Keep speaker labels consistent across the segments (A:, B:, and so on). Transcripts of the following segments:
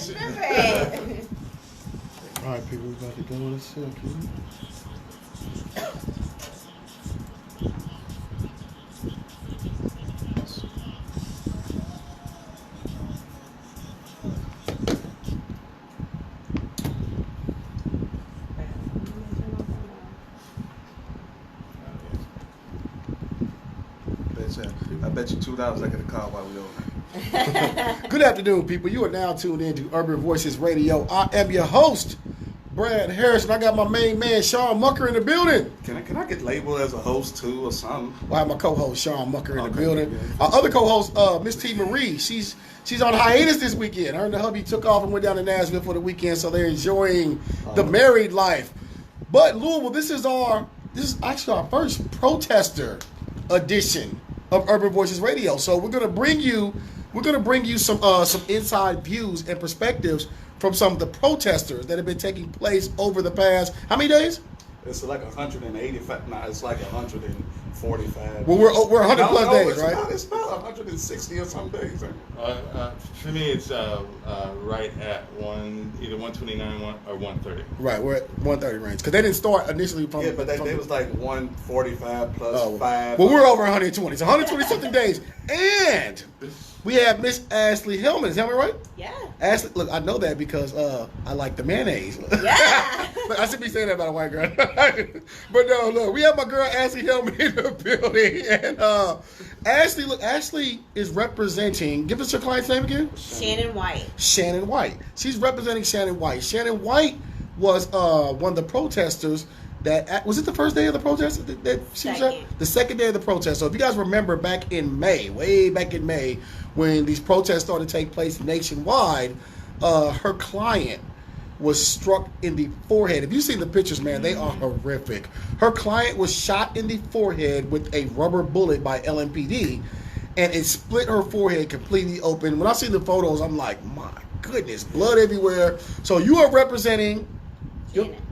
A: remember it.
B: All right, people, we about to go in a second.
C: I bet you $2 I could have called while we over.
B: Good afternoon, people. You are now tuned in to Urban Voices Radio. I am your host, Brad Harrison. I got my main man, Sean Mucker, in the building.
C: Can I get labeled as a host too or something?
B: I have my co-host, Sean Mucker, in the building. Our other co-host, Miss T. Marie. She's on hiatus this weekend. Her and the hubby took off and went down to Nashville for the weekend, so they're enjoying the married life. But Louisville, this is actually our first protester edition of Urban Voices Radio. So we're gonna bring you some inside views and perspectives from some of the protesters that have been taking place over the past how many days?
C: It's like 185. No, it's like 145.
B: Well, we're 100 plus days, right?
C: It's about 160 or some days.
D: For me, it's right at either 129 or 130.
B: Right, we're at 130 range because they didn't start initially from.
C: Yeah, but they was like 145 plus 5.
B: Well, we're over 120. So 120 something days, and we have Miss Ashlea Hellmann. Is Hellmann right?
A: Yeah.
B: Ashley, look, I know that because I like the mayonnaise.
A: Yeah.
B: But I should be saying that about a white girl. But no, look, we have my girl Ashlea Hellmann in the building, and Ashlea is representing. Give us your client's name again.
A: Shannon White.
B: Shannon White. She's representing Shannon White. Shannon White was one of the protesters. Was it the first day of the protest that she was at? The second day of the protest. So if you guys remember back in May, way back in May, when these protests started to take place nationwide, her client was struck in the forehead. If you've seen the pictures, man, they are horrific. Her client was shot in the forehead with a rubber bullet by LMPD, and it split her forehead completely open. When I see the photos, I'm like, my goodness, blood everywhere. So you are representing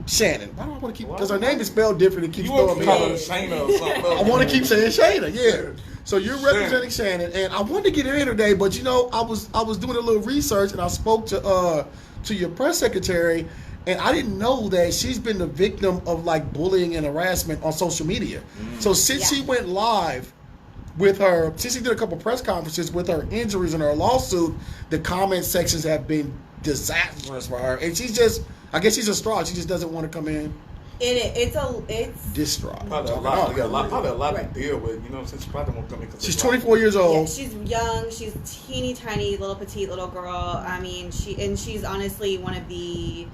B: Shannon. I don't want to keep because her name is spelled different. It keeps throwing me off.
C: Shayna or something.
B: I want to keep saying Shayna. Yeah. So you're representing Shannon, and I wanted to get her in today, but I was doing a little research, and I spoke to your press secretary, and I didn't know that she's been the victim of like bullying and harassment on social media. So since she went live with since she did a couple press conferences with her injuries and her lawsuit, the comment sections have been disastrous for her, and I guess she's distraught. She just doesn't want to come in. It's distraught.
C: Probably a lot to deal with. You know, since she probably won't come in.
B: She's 24 years old.
A: Yeah, she's young. She's teeny tiny, little petite little girl. I mean, she's honestly one of the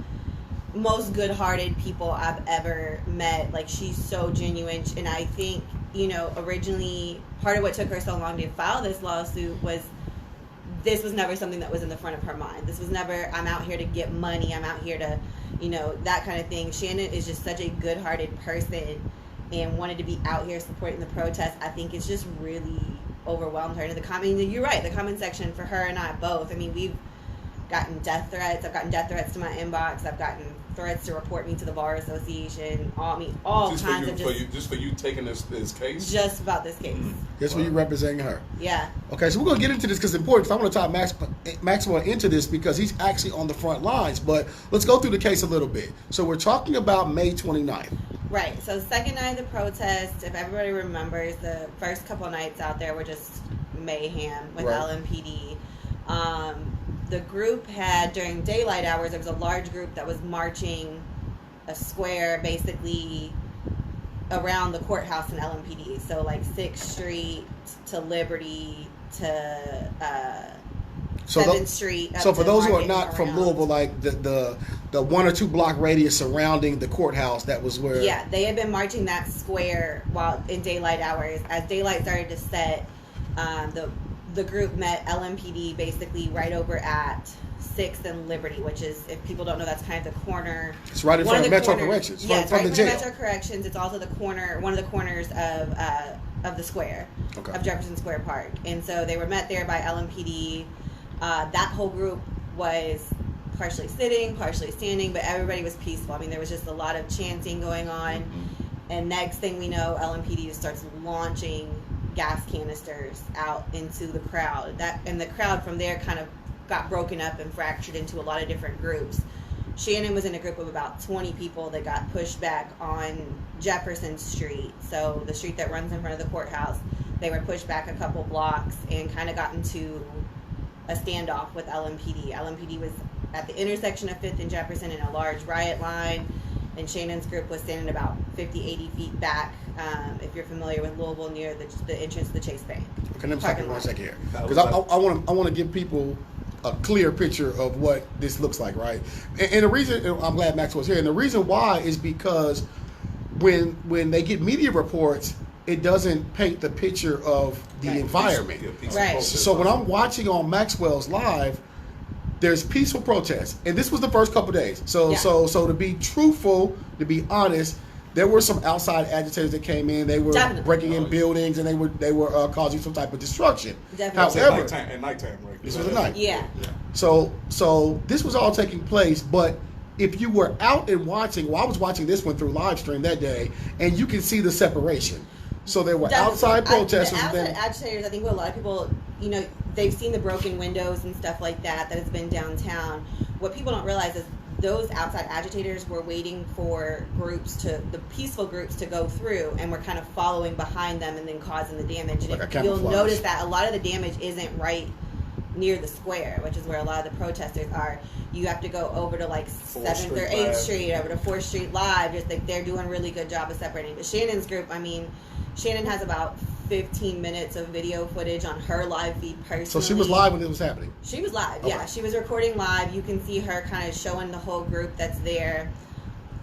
A: most good-hearted people I've ever met. Like, she's so genuine, and I think originally part of what took her so long to file this lawsuit was. This was never something that was in the front of her mind. This was never, I'm out here to get money. I'm out here to, that kind of thing. Shannon is just such a good-hearted person and wanted to be out here supporting the protest. I think it's just really overwhelmed her. And you're right, the comment section for her and I both. I mean, we've gotten death threats. I've gotten death threats to my inbox. I've gotten threats to report me to the Bar Association. All kinds of
C: just for you taking this case?
A: Just about this case.
B: That's what you're representing her.
A: Yeah.
B: Okay, so we're going to get into this because it's important. I want to tie Maxwell into this because he's actually on the front lines. But let's go through the case a little bit. So we're talking about May 29th.
A: Right. So second night of the protest, if everybody remembers, the first couple of nights out there were just mayhem with LMPD. The group had, during daylight hours, there was a large group that was marching a square basically around the courthouse in LMPD. So like 6th Street to Liberty to 7th Street.
B: So for those who are not from Louisville, like the 1 or 2 block radius surrounding the courthouse, that was where...
A: Yeah, they had been marching that square while in daylight hours. As daylight started to set, the group met LMPD basically right over at 6th and Liberty, which is, if people don't know, that's kind of the corner.
B: It's right in front of Metro Corrections.
A: Yeah, it's right in
B: front
A: of Metro Corrections. It's also one of the corners of the square, of Jefferson Square Park. And so they were met there by LMPD. That whole group was partially sitting, partially standing, but everybody was peaceful. I mean, there was just a lot of chanting going on. And next thing we know, LMPD just starts launching gas canisters out into the crowd. And the crowd from there kind of got broken up and fractured into a lot of different groups. Shannon was in a group of about 20 people that got pushed back on Jefferson Street, so the street that runs in front of the courthouse. They were pushed back a couple blocks and kind of got into a standoff with LMPD. LMPD was at the intersection of 5th and Jefferson in a large riot line, and Shannon's group was standing about 50, 80 feet back, if you're familiar with Louisville, near the entrance to the Chase Bank.
B: Okay, let me stop you 1 second here, because I want to give people a clear picture of what this looks like, right? And the reason, I'm glad Maxwell's here, and the reason why is because when they get media reports, it doesn't paint the picture of the environment.
A: Right.
B: So when I'm watching on Maxwell's live, there's peaceful protests, and this was the first couple days. So to be truthful, to be honest, there were some outside agitators that came in. They were breaking in buildings, and they were causing some type of destruction.
C: Definitely.
B: However,
C: at nighttime, right?
B: This was at night.
A: Yeah.
B: So this was all taking place, but if you were out and watching, well, I was watching this one through live stream that day, and you can see the separation. So there were outside protesters.
A: Outside agitators, I think what a lot of people, they've seen the broken windows and stuff like that has been downtown. What people don't realize is those outside agitators were waiting for the peaceful groups to go through, and were kind of following behind them and then causing the damage. And you'll notice that a lot of the damage isn't right near the square, which is where a lot of the protesters are. You have to go over to like 7th or 8th Street, over to 4th Street Live. Just like they're doing a really good job of separating. But Shannon's group, Shannon has about 15 minutes of video footage on her live feed personally.
B: So she was live when it was happening?
A: She was live,
B: okay.
A: Yeah. She was recording live. You can see her kind of showing the whole group that's there.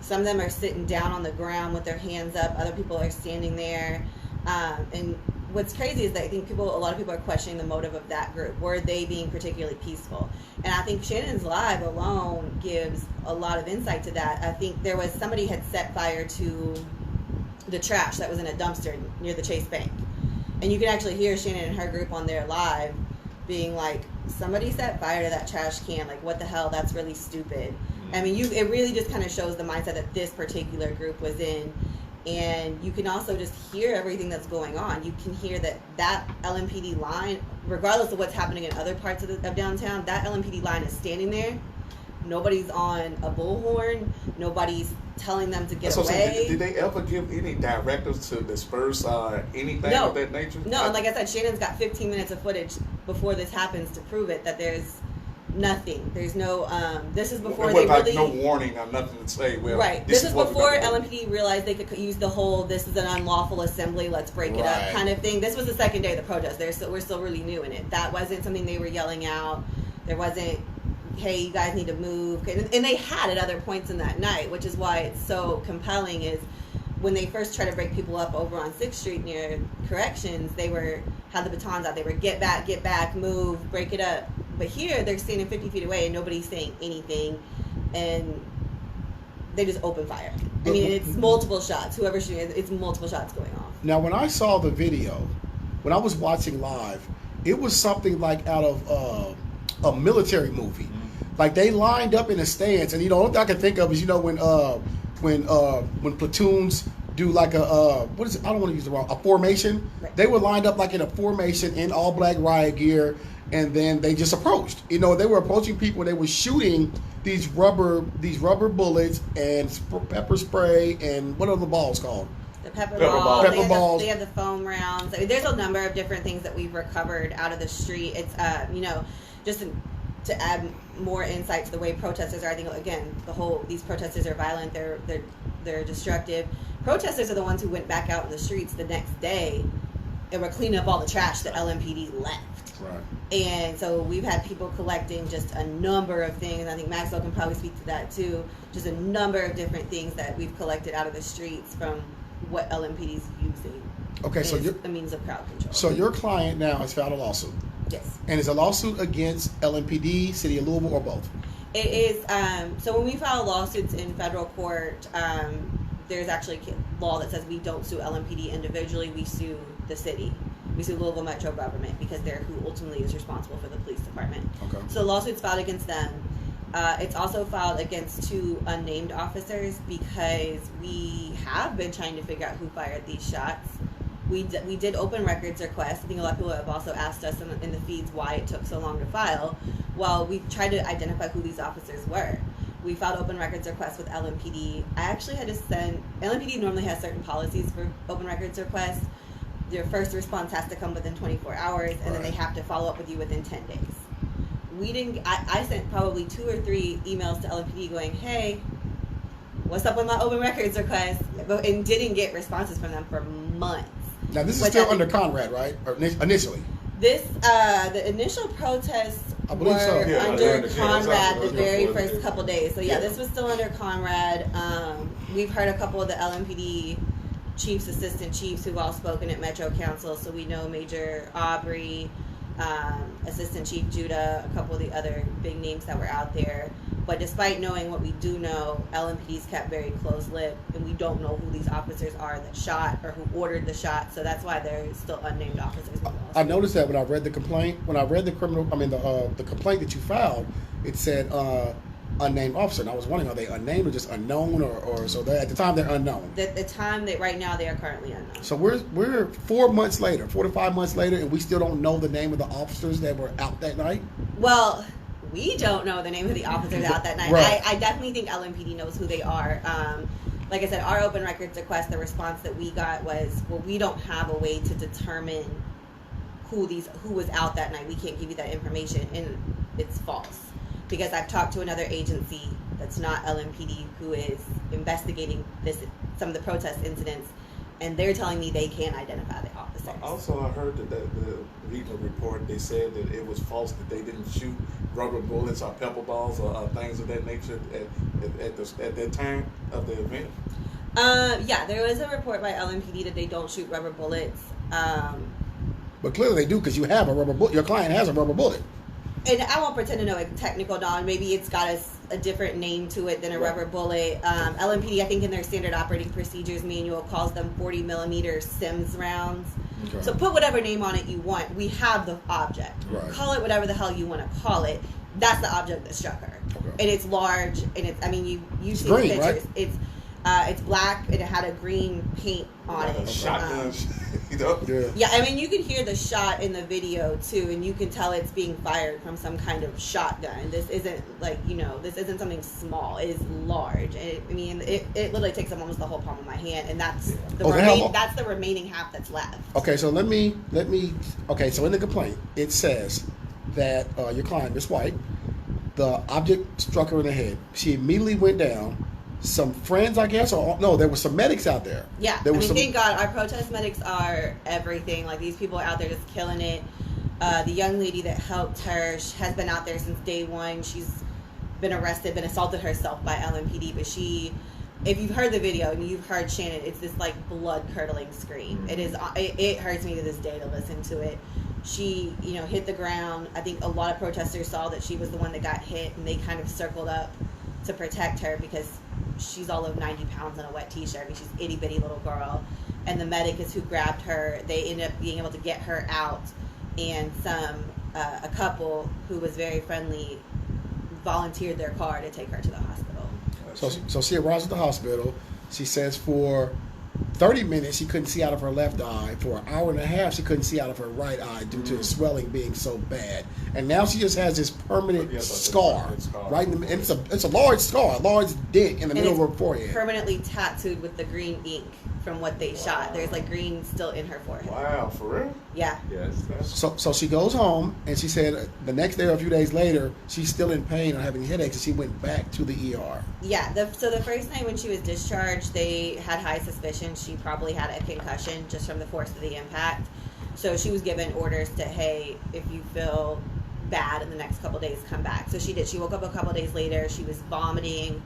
A: Some of them are sitting down on the ground with their hands up. Other people are standing there. And what's crazy is that I think a lot of people are questioning the motive of that group. Were they being particularly peaceful? And I think Shannon's live alone gives a lot of insight to that. I think somebody had set fire to the trash that was in a dumpster near the Chase Bank. And you can actually hear Shannon and her group on their live being like, somebody set fire to that trash can. Like, what the hell? That's really stupid. It really just kind of shows the mindset that this particular group was in. And you can also just hear everything that's going on. You can hear that LMPD line, regardless of what's happening in other parts of downtown, that LMPD line is standing there. Nobody's on a bullhorn. Nobody's telling them to get away.
C: Did they ever give any directives to disperse anything of that nature?
A: No, and like I said, Shannon's got 15 minutes of footage before this happens to prove it, that there's nothing. There's no, this is before they really...
C: no warning or nothing to say, well...
A: Right. This is before LMPD realized they could use the whole, this is an unlawful assembly, let's break it up kind of thing. This was the second day of the protest. We're still really new in it. That wasn't something they were yelling out. There wasn't, hey, you guys need to move. And they had at other points in that night, which is why it's so compelling, is when they first tried to break people up over on 6th Street near Corrections, they had the batons out. They were get back, move, break it up. But here, they're standing 50 feet away and nobody's saying anything, and they just open fire. It's multiple shots. Whoever's shooting, it's multiple shots going off. Now,
B: when I saw the video, when I was watching live, it was something like out of a military movie. Like, they lined up in a stance, and the only thing I can think of is when platoons do like what is it? I don't want to use the wrong, a formation. Right. They were lined up like in a formation in all black riot gear, and then they just approached. They were approaching people. They were shooting these rubber bullets and pepper spray and what are the balls called?
A: The pepper balls. They have the foam rounds. There's a number of different things that we've recovered out of the street. It's just to add more insight to the way protesters are. I think again, these protesters are violent. They're destructive. Protesters are the ones who went back out in the streets the next day and were cleaning up all the trash that LMPD left.
B: Right.
A: And so we've had people collecting just a number of things. I think Maxwell can probably speak to that too. Just a number of different things that we've collected out of the streets from what LMPD is using.
B: Okay, so
A: a means of crowd control.
B: So your client now has filed a lawsuit.
A: Yes.
B: And is a lawsuit against LMPD, City of Louisville, or both?
A: It is. So when we file lawsuits in federal court, there's actually a law that says we don't sue LMPD individually. We sue the city. We sue Louisville Metro government because they're who ultimately is responsible for the police department.
B: Okay.
A: So the lawsuit's filed against them. It's also filed against 2 unnamed officers because we have been trying to figure out who fired these shots. We did open records requests. I think a lot of people have also asked us in the feeds why it took so long to file. Well, we tried to identify who these officers were. We filed open records requests with LMPD. I actually had to send, LMPD normally has certain policies for open records requests. Their first response has to come within 24 hours, and then they have to follow up with you within 10 days. We didn't, I sent probably 2 or 3 emails to LMPD going, hey, what's up with my open records request? And didn't get responses from them for months.
B: Now, this is still under Conrad, right? Or initially?
A: This, the initial protests were under Conrad the very first couple days. So, this was still under Conrad. We've heard a couple of the LMPD chiefs, assistant chiefs who've all spoken at Metro Council. So, we know Major Aubrey, Assistant Chief Judah, a couple of the other big names that were out there. But despite knowing what we do know, LMPD's kept very close-lipped, and we don't know who these officers are that shot or who ordered the shot. So that's why they're still unnamed officers.
B: I noticed that when I read the complaint, the complaint that you filed, it said unnamed officer. And I was wondering, are they unnamed or just unknown, or so at the time they're unknown?
A: The time that right now they are currently unknown.
B: So we're 4 months later, 4 to 5 months later, and we still don't know the name of the officers that were out that night?
A: Well, we don't know the name of the officers out that night. Right. I definitely think LMPD knows who they are. Like I said, our open records request, the response that we got was, well, we don't have a way to determine who was out that night. We can't give you that information, and it's false. Because I've talked to another agency that's not LMPD who is investigating some of the protest incidents, and they're telling me they can't identify the officers.
C: Also, I heard that the regional report, they said that it was false that they didn't shoot rubber bullets or pepper balls or things of that nature at that time of the event.
A: There was a report by LMPD that they don't shoot rubber bullets.
B: But clearly they do, because you have a rubber bullet. Your client has a rubber bullet.
A: And I won't pretend to know a technical knowledge. Maybe it's got a different name to it than a rubber bullet. LMPD, I think in their standard operating procedures manual, calls them 40 millimeter Sims rounds. Okay. So put whatever name on it you want. We have the object. Right. Call it whatever the hell you want to call it. That's the object that struck her. Okay. And it's large, and it's, I mean, you see the pictures. Right? It's black, and it had a green paint on it.
C: Shotgun.
A: Yeah, I mean, you can hear the shot in the video too, and you can tell it's being fired from some kind of shotgun. This isn't this isn't something small. It is large. It literally takes up almost the whole palm of my hand, and that's that's the remaining half that's left.
B: Okay, so let me. Okay, so in the complaint, it says that your client, Miss White, the object struck her in the head. She immediately went down. Some friends, I guess, or no, there were some medics out there.
A: Yeah, thank God, our protest medics are everything. Like, these people are out there just killing it. The young lady that helped her has been out there since day one. She's been arrested, been assaulted herself by LMPD, but if you've heard the video and you've heard Shannon, it's this like blood-curdling scream. It hurts me to this day to listen to it. She, hit the ground. I think a lot of protesters saw that she was the one that got hit, and they kind of circled up to protect her because she's all of 90 pounds in a wet t-shirt. I mean, she's itty bitty little girl. And the medic is who grabbed her. They ended up being able to get her out, and a couple who was very friendly volunteered their car to take her to the hospital.
B: So she arrives at the hospital. She says for 30 minutes she couldn't see out of her left eye. For an hour and a half she couldn't see out of her right eye due to the swelling being so bad. And now she just has this permanent scar right in the, and it's a large scar, a large dent in the middle of her forehead.
A: Permanently tattooed with the green ink from what they shot. There's like green still in her forehead.
C: Wow, for real?
A: Yeah.
C: Yes.
B: So she goes home, and she said the next day or a few days later she's still in pain or having headaches, and she went back to the ER.
A: Yeah. So the first night when she was discharged, they had high suspicion she probably had a concussion just from the force of the impact. So she was given orders to, hey, if you feel bad in the next couple days, come back. So she did. She woke up a couple days later. She was vomiting.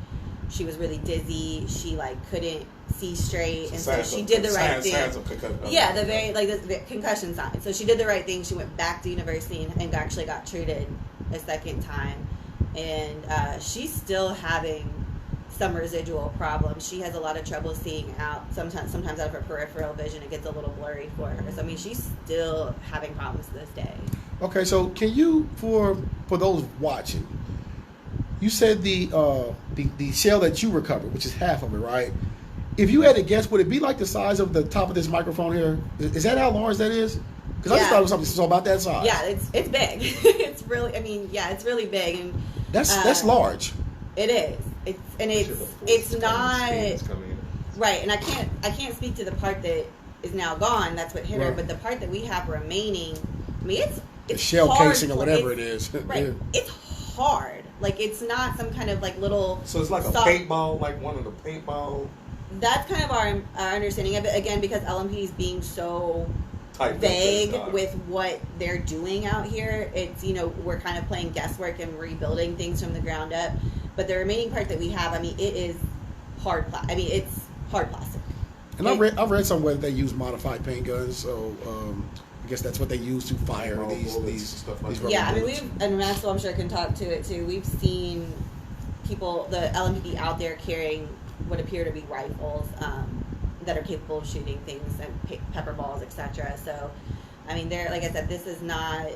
A: She was really dizzy. She couldn't see straight, and so she did the right thing. Yeah, the concussion sign. So she did the right thing. She went back to university and actually got treated a second time, and she's still having some residual problems. She has a lot of trouble seeing out. Sometimes out of her peripheral vision, it gets a little blurry for her. So I mean, she's still having problems to this day.
B: Okay, so can you, for those watching, you said the shell that you recovered, which is half of it, right? if you had to guess, would it be like the size of the top of this microphone here? Is that how large that is? Because I just thought it was something so about that size.
A: Yeah, it's big. It's really, it's really big, and
B: that's large.
A: It is. It's not right, and I can't speak to the part that is now gone. That's what hit her, but the part that we have remaining, I mean, it's
B: the shell
A: hard
B: casing or whatever it is.
A: Right, yeah. It's hard. Like it's not some kind of like little.
C: So it's like a paintball, like one of the paintball.
A: That's kind of our understanding of it. Again, because LMPD is being so vague with what they're doing out here. It's we're kind of playing guesswork and rebuilding things from the ground up. But the remaining part that we have, I mean, it is hard. It's hard plastic.
B: And I've read somewhere that they use modified paint guns, so I guess that's what they use to fire these
C: stuff like
B: that.
A: Yeah, I mean, and Maxwell, I'm sure, can talk to it too. We've seen people, the LMPD out there carrying what appear to be rifles that are capable of shooting things and pepper balls, etc. So, I mean, like I said, this is not.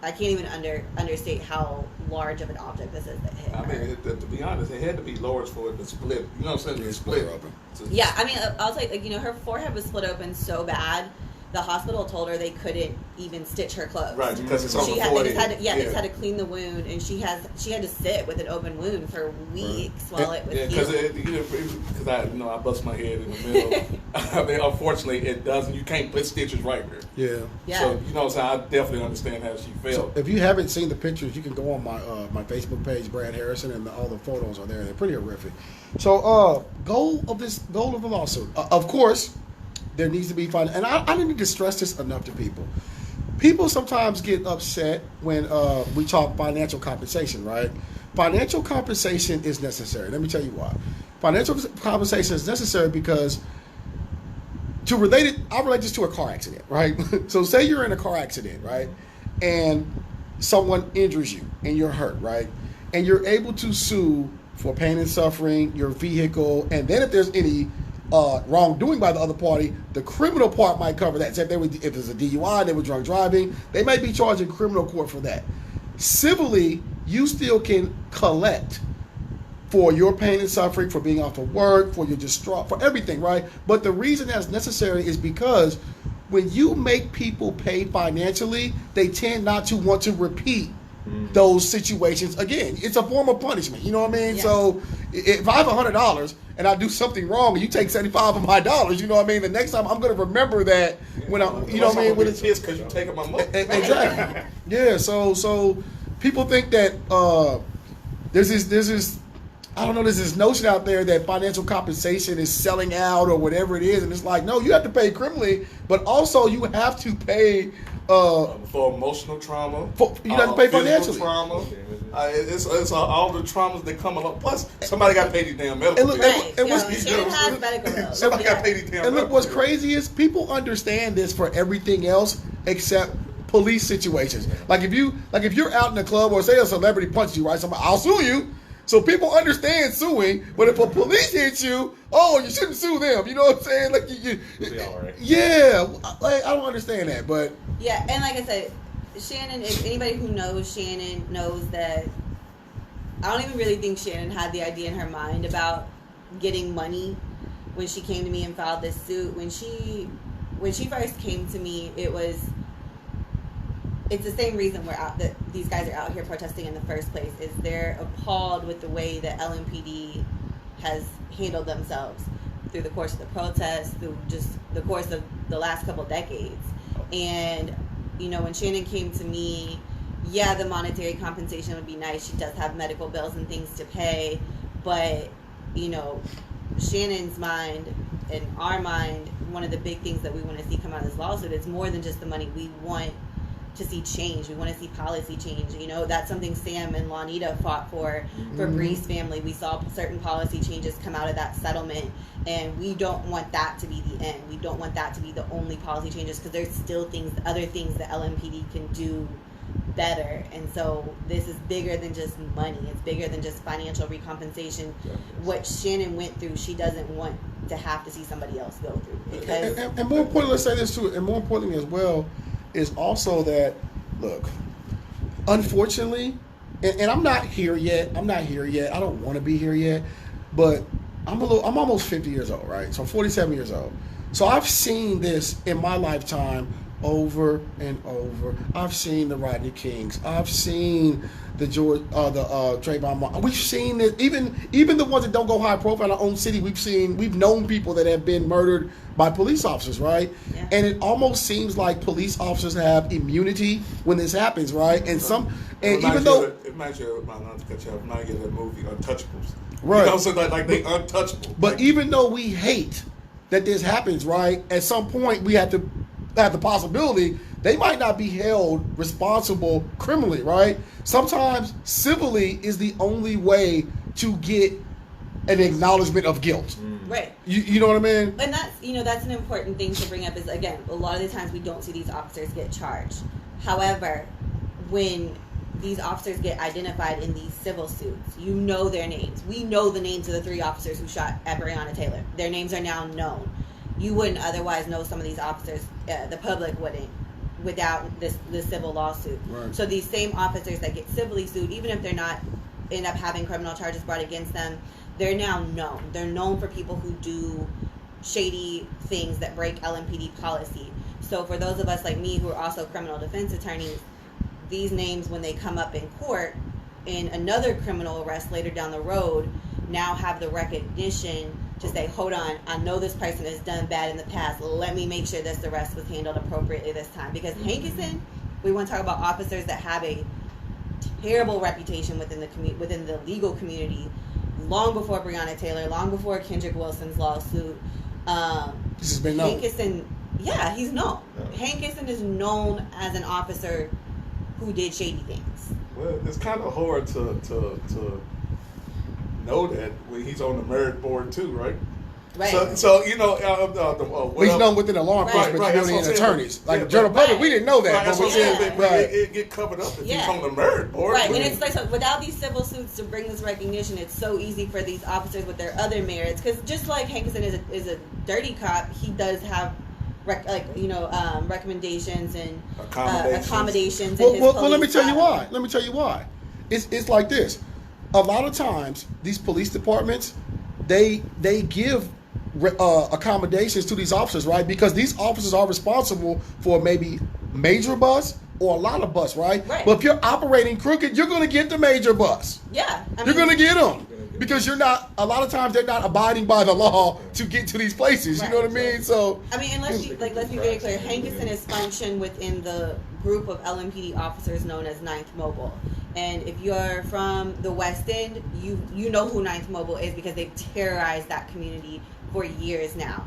A: I can't even understate how large of an object this is that hit.
C: I mean, to be honest, it had to be lower for it to split. You know what I'm saying? To split open.
A: Yeah, I mean, I'll say, her forehead was split open so bad. The hospital told her they couldn't even stitch her closed.
C: Right, because it's over 40.
A: They just had to clean the wound, and she had to sit with an open wound for weeks while it was healing.
C: Because I bust my head in the middle. I mean, unfortunately, it doesn't. You can't put stitches right there.
B: Yeah.
C: So I definitely understand how she felt.
B: So if you haven't seen the pictures, you can go on my Facebook page, Brad Harrison, and all the photos are there. They're pretty horrific. So goal of the lawsuit, of course. There needs to be fun, and I need to stress this enough to people. People sometimes get upset when we talk financial compensation, right? Financial compensation is necessary. Let me tell you why. Financial compensation is necessary because I'll relate this to a car accident, right? So say you're in a car accident, right? And someone injures you and you're hurt, right? And you're able to sue for pain and suffering, your vehicle, and then if there's any wrongdoing by the other party, the criminal part might cover that. So if there's a DUI, they were drunk driving, they may be charged in criminal court for that. Civilly, you still can collect for your pain and suffering, for being off of work, for your distraught, for everything, right? But the reason that's necessary is because when you make people pay financially, they tend not to want to repeat those situations again. It's a form of punishment. You know what I mean? Yeah. So if I have $100 and I do something wrong and you take 75 of my dollars, you know what I mean? The next time I'm going to remember that when I'm, you know what I mean? When it's
C: because you're taking my money.
B: Exactly. Yeah. So people think that there's this I don't know, there's this notion out there that financial compensation is selling out or whatever it is, and it's like, no, you have to pay criminally, but also you have to pay
C: for emotional trauma.
B: You have to pay financially.
C: Trauma. It's all the traumas that come along. Plus, somebody got to pay these damn medical bills.
A: Shannon has medical bills.
C: Somebody got to pay these damn
B: And look, what's crazy is people understand this for everything else except police situations. Like if you're out in a club or say a celebrity punches you, right? Somebody, I'll sue you. So people understand suing, but if a police hits you, you shouldn't sue them. You know what I'm saying? Like
C: right.
B: Yeah, like I don't understand that, but
A: yeah, and like I said, Shannon. If anybody who knows Shannon knows that, I don't even really think Shannon had the idea in her mind about getting money when she came to me and filed this suit. When she first came to me, it's the same reason that these guys are out here protesting in the first place. Is they're appalled with the way that LMPD has handled themselves through the course of the protests, through just the course of the last couple decades. And when Shannon came to me, yeah, the monetary compensation would be nice. She does have medical bills and things to pay, but Shannon's mind and our mind, one of the big things that we want to see come out of this lawsuit is more than just the money. We want to see change. We want to see policy change. That's something Sam and Juanita fought for Bree's family. We saw certain policy changes come out of that settlement, and we don't want that to be the end. We don't want that to be the only policy changes, because there's still other things that LMPD can do better. And so this is bigger than just money. It's bigger than just financial recompensation. What Shannon went through, she doesn't want to have to see somebody else go through. Because
B: and more importantly, let's say this too, and more importantly as well, is also that, look, unfortunately, and I'm not here yet. I don't want to be here yet, but I'm almost 50 years old, right? So I'm 47 years old. So I've seen this in my lifetime over and over. I've seen the Rodney Kings. I've seen the Trayvon Martin. We've seen it. Even the ones that don't go high profile in our own city. We've known people that have been murdered by police officers, right? Yeah. And it almost seems like police officers have immunity when this happens, right? And even though
C: it reminds you of that movie Untouchables,
B: right?
C: You know, so like they untouchable.
B: But even though we hate that this happens, right? At some point we have to have the possibility they might not be held responsible criminally, right? Sometimes civilly is the only way to get an acknowledgement of guilt.
A: Right.
B: You know what I mean?
A: And that's an important thing to bring up is, again, a lot of the times we don't see these officers get charged. However, when these officers get identified in these civil suits, you know their names. We know the names of the 3 officers who shot at Breonna Taylor. Their names are now known. You wouldn't otherwise know some of these officers. The public wouldn't without this civil lawsuit. Right. So these same officers that get civilly sued, even if they're not end up having criminal charges brought against them, they're now known. They're known for people who do shady things that break LMPD policy. So for those of us like me who are also criminal defense attorneys, these names, when they come up in court in another criminal arrest later down the road, now have the recognition to say, hold on, I know this person has done bad in the past. Let me make sure this arrest was handled appropriately this time. Because Hankerson, we want to talk about officers that have a terrible reputation within the legal community, long before Breonna Taylor, long before Kendrick Wilson's lawsuit.
B: This has been known.
A: Hankerson, yeah, he's known. Hankerson is known as an officer who did shady things.
C: Well, it's kind of hard to know that when he's on the merit board too, right?
A: Right.
C: So you know,
B: he's known within the law enforcement community and attorneys. Like the general public, we didn't know that.
C: But it get covered up if he's on the merit board.
A: Right, and it's like, so without these civil suits to bring this recognition, it's so easy for these officers with their other merits. Because just like Hankerson is a dirty cop, he does have recommendations and accommodations.
B: Well, let me tell you why. It's like this. A lot of times, these police departments, they give accommodations to these officers, right? Because these officers are responsible for maybe major bus or a lot of bus, right? But if you're operating crooked, you're going to get the major bus.
A: Yeah.
B: You're going to get them. Because you're not, a lot of times they're not abiding by the law to get to these places. You know what I mean? So,
A: I mean, let's be very clear. Hankerson is functioned within the group of LMPD officers known as 9th Mobile. And if you're from the West End, you know who 9th Mobile is because they've terrorized that community for years now.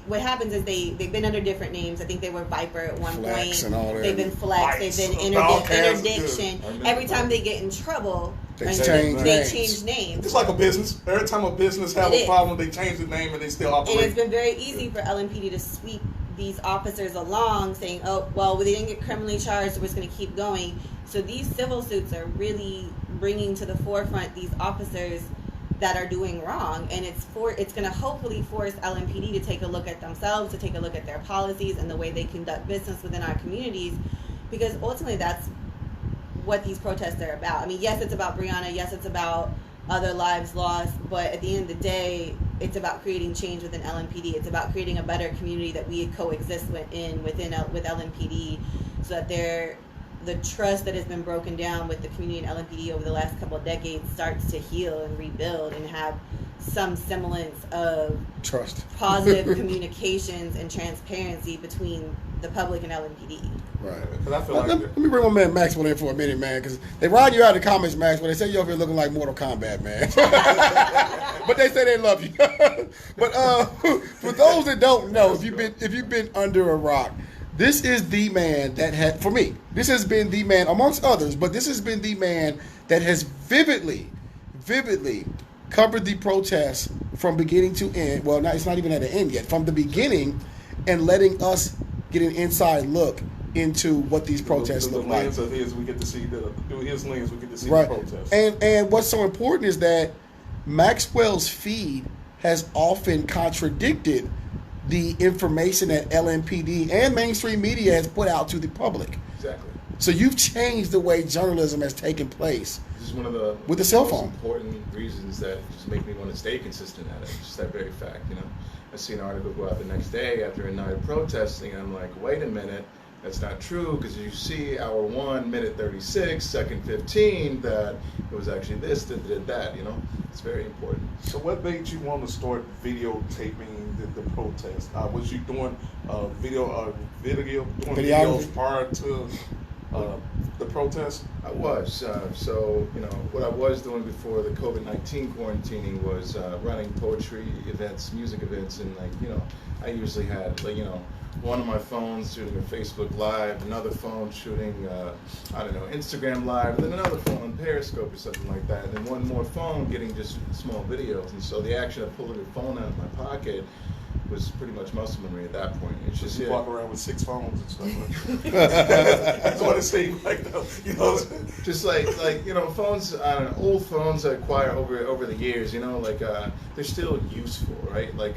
A: What happens is they've been under different names. I think they were Viper at one point.
B: And all that.
A: They've been Flex. They've been Interdiction. Every time they get in trouble, they change names.
C: It's like a business. Every time a business has a problem, they change the name and they still operate.
A: And it's been very easy for LMPD to sweep these officers along, saying, "Oh, well, they didn't get criminally charged, so we're just going to keep going." So these civil suits are really bringing to the forefront these officers that are doing wrong, and it's going to hopefully force LMPD to take a look at themselves, to take a look at their policies and the way they conduct business within our communities, because ultimately that's what these protests are about. I mean, yes, it's about Breonna, yes, it's about other lives lost, but at the end of the day, it's about creating change within LMPD. It's about creating a better community that we coexist with LMPD, so that the trust that has been broken down with the community and LMPD over the last couple of decades starts to heal and rebuild and have some semblance of
B: trust, positive
A: communications and transparency between the public and LMPD.
B: Right. I feel let me bring my man Maxwell in for a minute, man, because they ride you out in the comments, Maxwell. They say you're over here looking like Mortal Kombat, man. But they say they love you. But for those that don't know, if you've been under a rock, this is the man that had, for me, this has been the man, amongst others, but this has been the man that has vividly covered the protests from beginning to end. Well, it's not even at the end yet. From the beginning, and letting us get an inside look into what these protests look like.
C: Through his lens, we get to see the protests.
B: And what's so important is that Maxwell's feed has often contradicted the information that LMPD and mainstream media has put out to the public.
C: Exactly.
B: So you've changed the way journalism has taken place
D: is one of the
B: with the cell
D: most
B: phone
D: important reasons that just make me want to stay consistent at it. Just that very fact, you know. I see an article go out the next day after a night of protesting, and I'm like, wait a minute, that's not true, because you see hour 1, minute 36, second 15, that it was actually this, that, you know. It's very important.
C: So what made you want to start videotaping the protest? Was you doing videos prior to the protest?
D: I was. So, you know, what I was doing before the COVID-19 quarantining was running poetry events, music events, and, like, you know, I usually had, like, you know, one of my phones shooting a Facebook Live, another phone shooting, I don't know, Instagram Live, and then another phone on Periscope or something like that, and then one more phone getting just small videos. And so the action of pulling the phone out of my pocket was pretty much muscle memory at that point. It's just
C: you walk around with 6 phones and stuff like that. That's what it seemed like, though. You know,
D: just like you know, phones. I don't know, old phones I acquire over the years. You know, like they're still useful, right? Like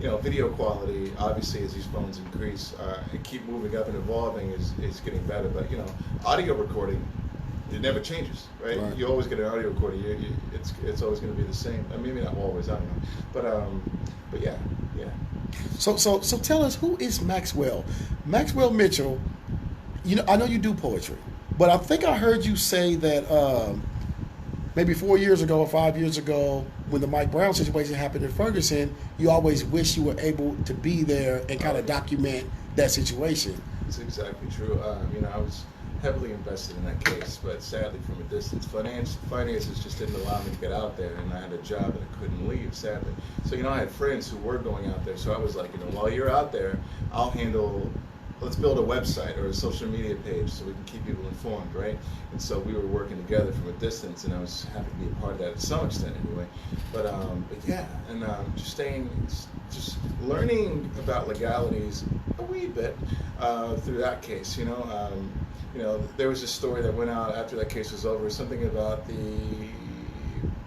D: you know, video quality obviously as these phones increase and keep moving up and evolving is getting better. But you know, audio recording, it never changes, right? You always get an audio recording. It's always going to be the same. Maybe not always. I don't know, but yeah.
B: So tell us, who is Maxwell? Maxwell Mitchell. You know, I know you do poetry, but I think I heard you say that maybe 4 years ago or 5 years ago, when the Mike Brown situation happened in Ferguson, you always wish you were able to be there and kind of document that situation.
D: It's exactly true. You know, I was heavily invested in that case, but sadly from a distance. Finances just didn't allow me to get out there, and I had a job that I couldn't leave, sadly. So, you know, I had friends who were going out there, so I was like, you know, while you're out there, I'll handle, let's build a website or a social media page so we can keep people informed, right? And so we were working together from a distance, and I was happy to be a part of that to some extent anyway. But yeah, and just learning about legalities a wee bit through that case, you know. You know, there was a story that went out after that case was over, something about I'm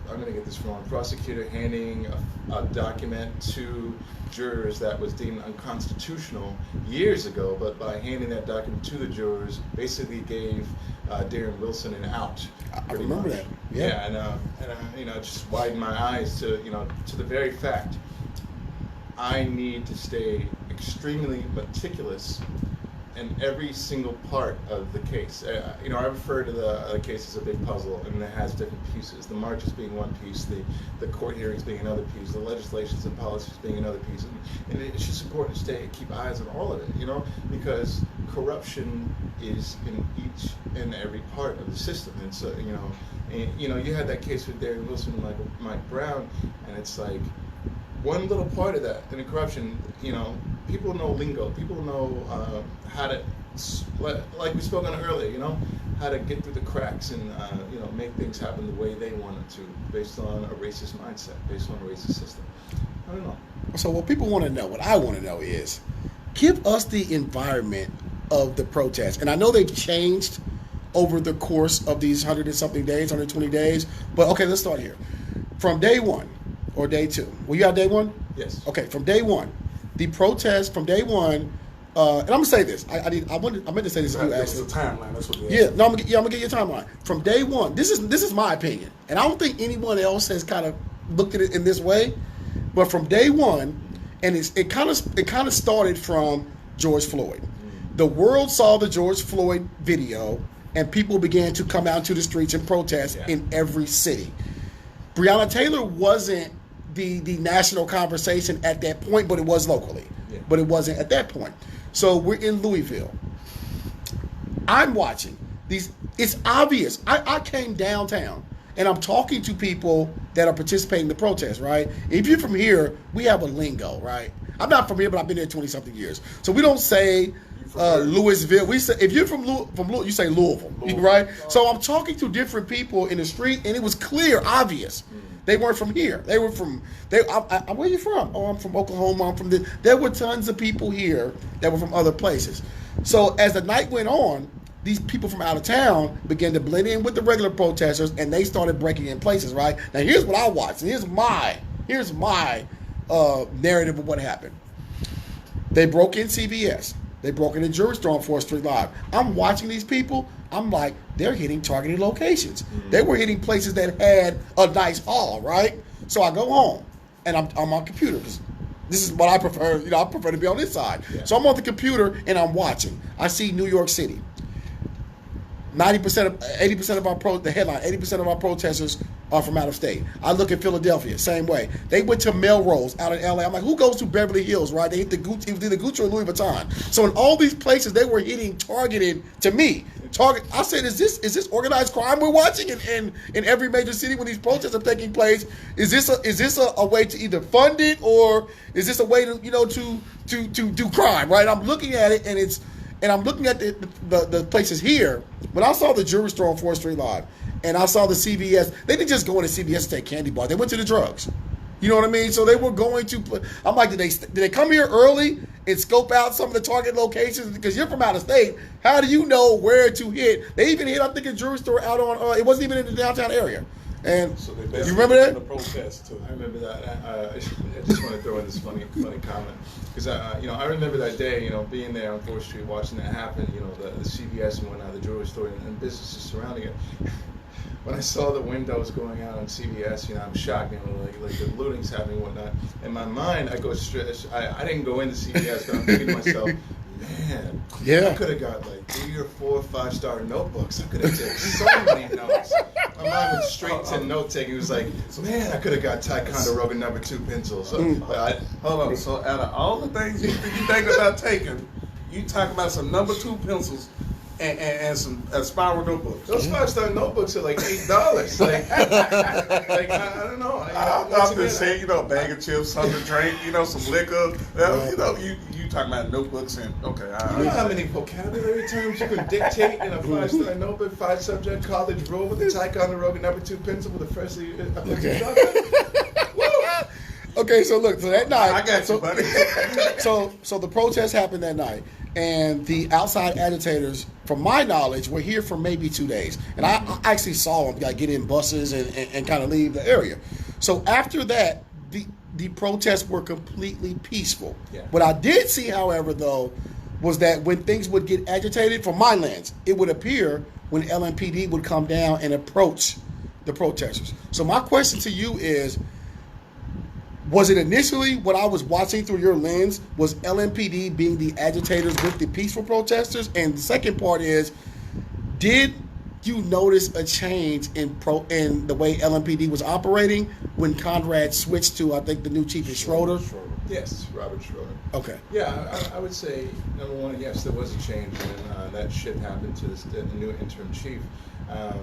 D: going to get this wrong, prosecutor handing a document to jurors that was deemed unconstitutional years ago, but by handing that document to the jurors, basically gave Darren Wilson an out.
B: I remember that.
D: Yeah, and you know, just widened my eyes to, you know, to the very fact I need to stay extremely meticulous in every single part of the case. You know, I refer to the case as a big puzzle, and it has different pieces. The marches being one piece, the court hearings being another piece, the legislations and policies being another piece. And it's just important to keep eyes on all of it, you know, because corruption is in each and every part of the system. And so, you know, you had that case with Darren Wilson and Mike Brown, and it's like, one little part of that, in the corruption, you know, people know lingo. People know how to, like we spoke on earlier, you know, how to get through the cracks and, you know, make things happen the way they want it to, based on a racist mindset, based on a racist system. I don't know. So
B: what people want to know, what I want to know is, give us the environment of the protest. And I know they've changed over the course of these 100 and something days, 120 days. But, okay, let's start here. From day one, or day two. Were you out day one?
D: Yes.
B: Okay, from day one. The protest from day one, and I'm gonna say this. I meant to say this to you,
C: Ashlea. It's a timeline. That's what it is.
B: Yeah, no, I'm gonna get your timeline. From day one, this is my opinion, and I don't think anyone else has kind of looked at it in this way. But from day one, and it kind of started from George Floyd. The world saw the George Floyd video, and people began to come out to the streets and protest in every city. Breonna Taylor wasn't the national conversation at that point, but it was locally. Yeah. But it wasn't at that point. So we're in Louisville. I'm watching these. It's obvious. I came downtown, and I'm talking to people that are participating in the protest, right? If you're from here, we have a lingo, right? I'm not from here, but I've been there 20-something years. So we don't say Louisville. We say, if you're from Louisville, you say Louisville, right? So I'm talking to different people in the street, and it was clear, obvious. They weren't from here. They were from. Where are you from? Oh, I'm from Oklahoma. I'm from this. There were tons of people here that were from other places. So as the night went on, these people from out of town began to blend in with the regular protesters, and they started breaking in places. Right now, here's what I watched. And here's my narrative of what happened. They broke in CVS. They broke into Jury Store on 4th Street Live. I'm watching these people. I'm like, they're hitting targeted locations. They were hitting places that had a nice haul, right? So I go home, and I'm on my computer, because this is what I prefer. You know, I prefer to be on this side. Yeah. So I'm on the computer, and I'm watching. I see New York City. 80% of our the headline, 80% of our protesters are from out of state. I look at Philadelphia, same way. They went to Melrose out in LA. I'm like, who goes to Beverly Hills, right? They hit the Gucci, it was either Gucci or Louis Vuitton. So in all these places, they were hitting targeted to me. I said, is this organized crime we're watching in every major city when these protests are taking place? Is this a way to either fund it, or is this a way to to do crime, right? I'm looking at it, and I'm looking at the places here. When I saw the jewelry store on 4th Street Live, and I saw the CVS, they didn't just go into CVS and take candy bar. They went to the drugs. You know what I mean? So they were going to. I'm like, did they come here early and scope out some of the target locations? Because you're from out of state. How do you know where to hit? They even hit, I think, a jewelry store out on. It wasn't even in the downtown area. And
C: so
B: you remember that?
C: The protest too.
D: I remember that. I just want to throw in this funny comment, because I remember that day, being there on 4th Street, watching that happen. The CVS and whatnot, the jewelry store and businesses surrounding it. When I saw the windows going out on CVS, I'm shocked. Like the looting's happening and whatnot. In my mind, I go straight. I didn't go into CVS, but I'm thinking to myself, man, I could have got like 3 or 4 or 5-star notebooks. I could have taken so many notes. My mind went straight to note taking. It was like, man, I could have got Ticonderoga No. 2 pencils. Hold
C: on. So out of all the things you think about taking, you talking about some No. 2 pencils and some spiral notebooks.
D: Those 5-star notebooks are like $8. Like I don't know.
C: I'm just saying, bag of chips, something to drink, some liquor. You talking about notebooks and okay.
D: You know how many vocabulary terms you can dictate in a 5-star notebook, 5-subject college rule with a Ticonderoga No. 2 pencil with a freshly
B: Okay, so look, so that night,
C: I got you, buddy.
B: so the protest happened that night, and the outside agitators, from my knowledge, were here for maybe 2 days, and I actually saw them get in buses and kind of leave the area. So after that, the protests were completely peaceful. Yeah. What I did see, however, though, was that when things would get agitated, from my lens, it would appear when LMPD would come down and approach the protesters. So my question to you is, was it initially what I was watching through your lens, was LMPD being the agitators with the peaceful protesters? And the second part is, did you notice a change in the way LMPD was operating when Conrad switched to, I think the new chief is Schroeder?
D: Yes, Robert Schroeder.
B: Okay.
D: Yeah, I would say, number one, yes, there was a change, and that shit happened to the new interim chief. I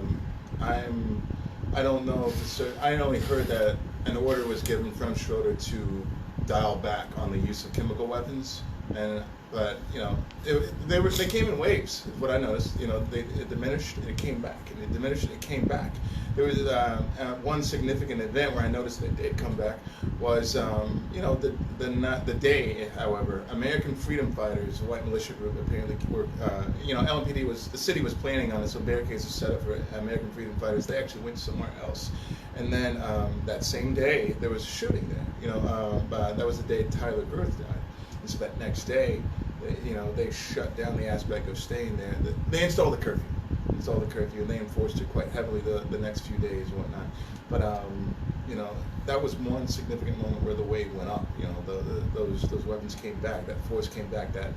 D: don't know if I only heard that an order was given from Schroeder to dial back on the use of chemical weapons, but they came in waves. Is what I noticed. It diminished and it came back, and it diminished and it came back. There was one significant event where I noticed that it did come back was the day. However, American Freedom Fighters, a white militia group, apparently were LMPD the city was planning on it, so barricades were set up for American Freedom Fighters. They actually went somewhere else, and then that same day there was a shooting there. That was the day Tyler Girth died. And so that next day, they shut down the aspect of staying there. They installed the curfew. And they enforced it quite heavily the next few days and whatnot. But that was one significant moment where the wave went up. Those weapons came back, that force came back, that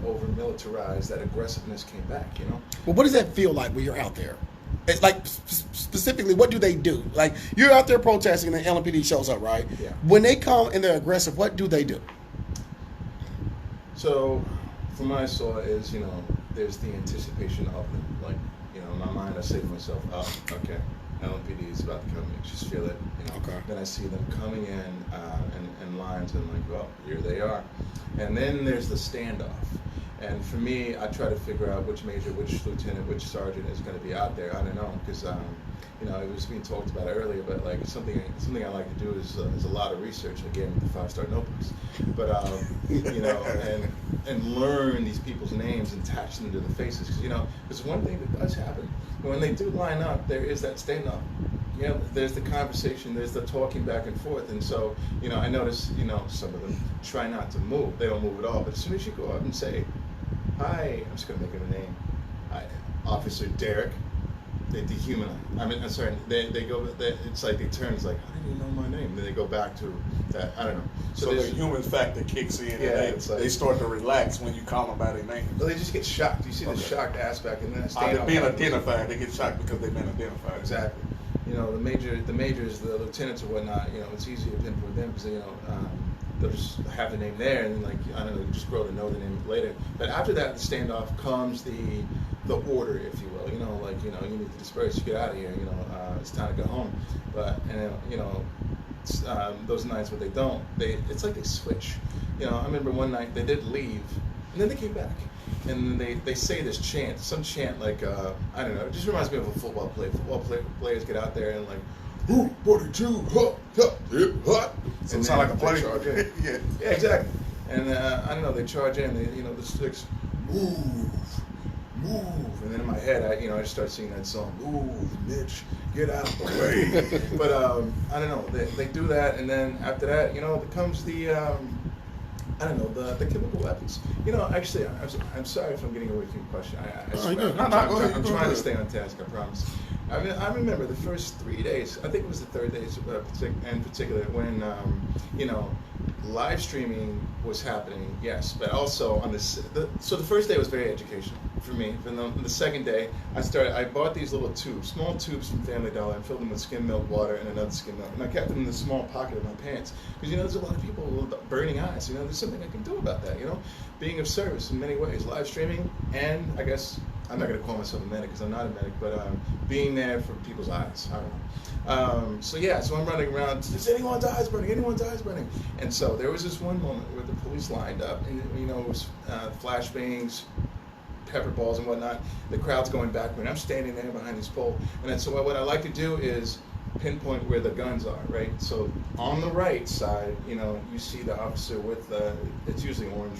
D: over militarized, that aggressiveness came back.
B: Well, what does that feel like when you're out there? It's like specifically, what do they do? Like, you're out there protesting, and the LMPD shows up, right? Yeah. When they come and they're aggressive, what do they do?
D: So, from what I saw is, there's the anticipation of them. Like, in my mind, I say to myself, oh, okay, LMPD is about to come in. Just feel it.
B: Okay.
D: Then I see them coming in lines, and like, well, here they are. And then there's the standoff. And for me, I try to figure out which major, which lieutenant, which sergeant is going to be out there. I don't know, because it was being talked about earlier, but like something I like to do is a lot of research, again, with the 5-star notebooks. But and learn these people's names and attach them to the faces, because there's one thing that does happen when they do line up. There is that stand up. There's the conversation, there's the talking back and forth, and so I notice some of them try not to move. They don't move at all. But as soon as you go up and say, "Hi," I'm just gonna make him a name. Officer Derek. They dehumanize. I mean, I'm sorry. They go. It's like they turn. It's like, how did you know my name? Then they go back to that. I don't know.
C: So the human factor kicks in.
D: Yeah,
C: and they start to relax when you call them by their name.
D: Well, they just get shocked. You see the shocked aspect, and then
C: they're being identified. They get shocked because they've been identified.
D: Exactly. You know, the majors, the lieutenants or whatnot. You know, it's easier to pinpoint them because they'll just have the name there, and like I don't know, you just grow to know the name later. But after that, the standoff comes the order, if you will. You know, like you need to disperse, you get out of here. You know, it's time to go home. But those nights when they don't, it's like they switch. You know, I remember one night they did leave, and then they came back, and they say this chant, some chant like I don't know, it just reminds me of a football play. Players get out there and like, who 42, huh, huh, hip, huh.
C: So it sounds like a play.
D: Charge in. Yeah, exactly. And I don't know, they charge in. The sticks move, and then in my head, I just start singing that song. Move, Mitch, get out of the way. But I don't know. They do that, and then after that, there comes the I don't know, the chemical weapons. Actually, I'm sorry if I'm getting away from your question. I'm trying to stay on task. I promise. I remember the first 3 days. I think it was the third day in particular when live streaming was happening. Yes, but also on so the first day was very educational for me. And the second day, I bought these little small tubes from Family Dollar, and filled them with skim milk water and another skim milk, and I kept them in the small pocket of my pants because there's a lot of people with burning eyes. There's something I can do about that. Being of service in many ways, live streaming, and I guess I'm not going to call myself a medic because I'm not a medic, but being there for people's eyes. I don't know. So I'm running around. Is anyone's eyes burning? Anyone's eyes burning? And so there was this one moment where the police lined up, and it was flashbangs, pepper balls and whatnot. The crowd's going backward. I'm standing there behind this pole, and then so what I like to do is pinpoint where the guns are, right? So on the right side, you see the officer with it's usually orange.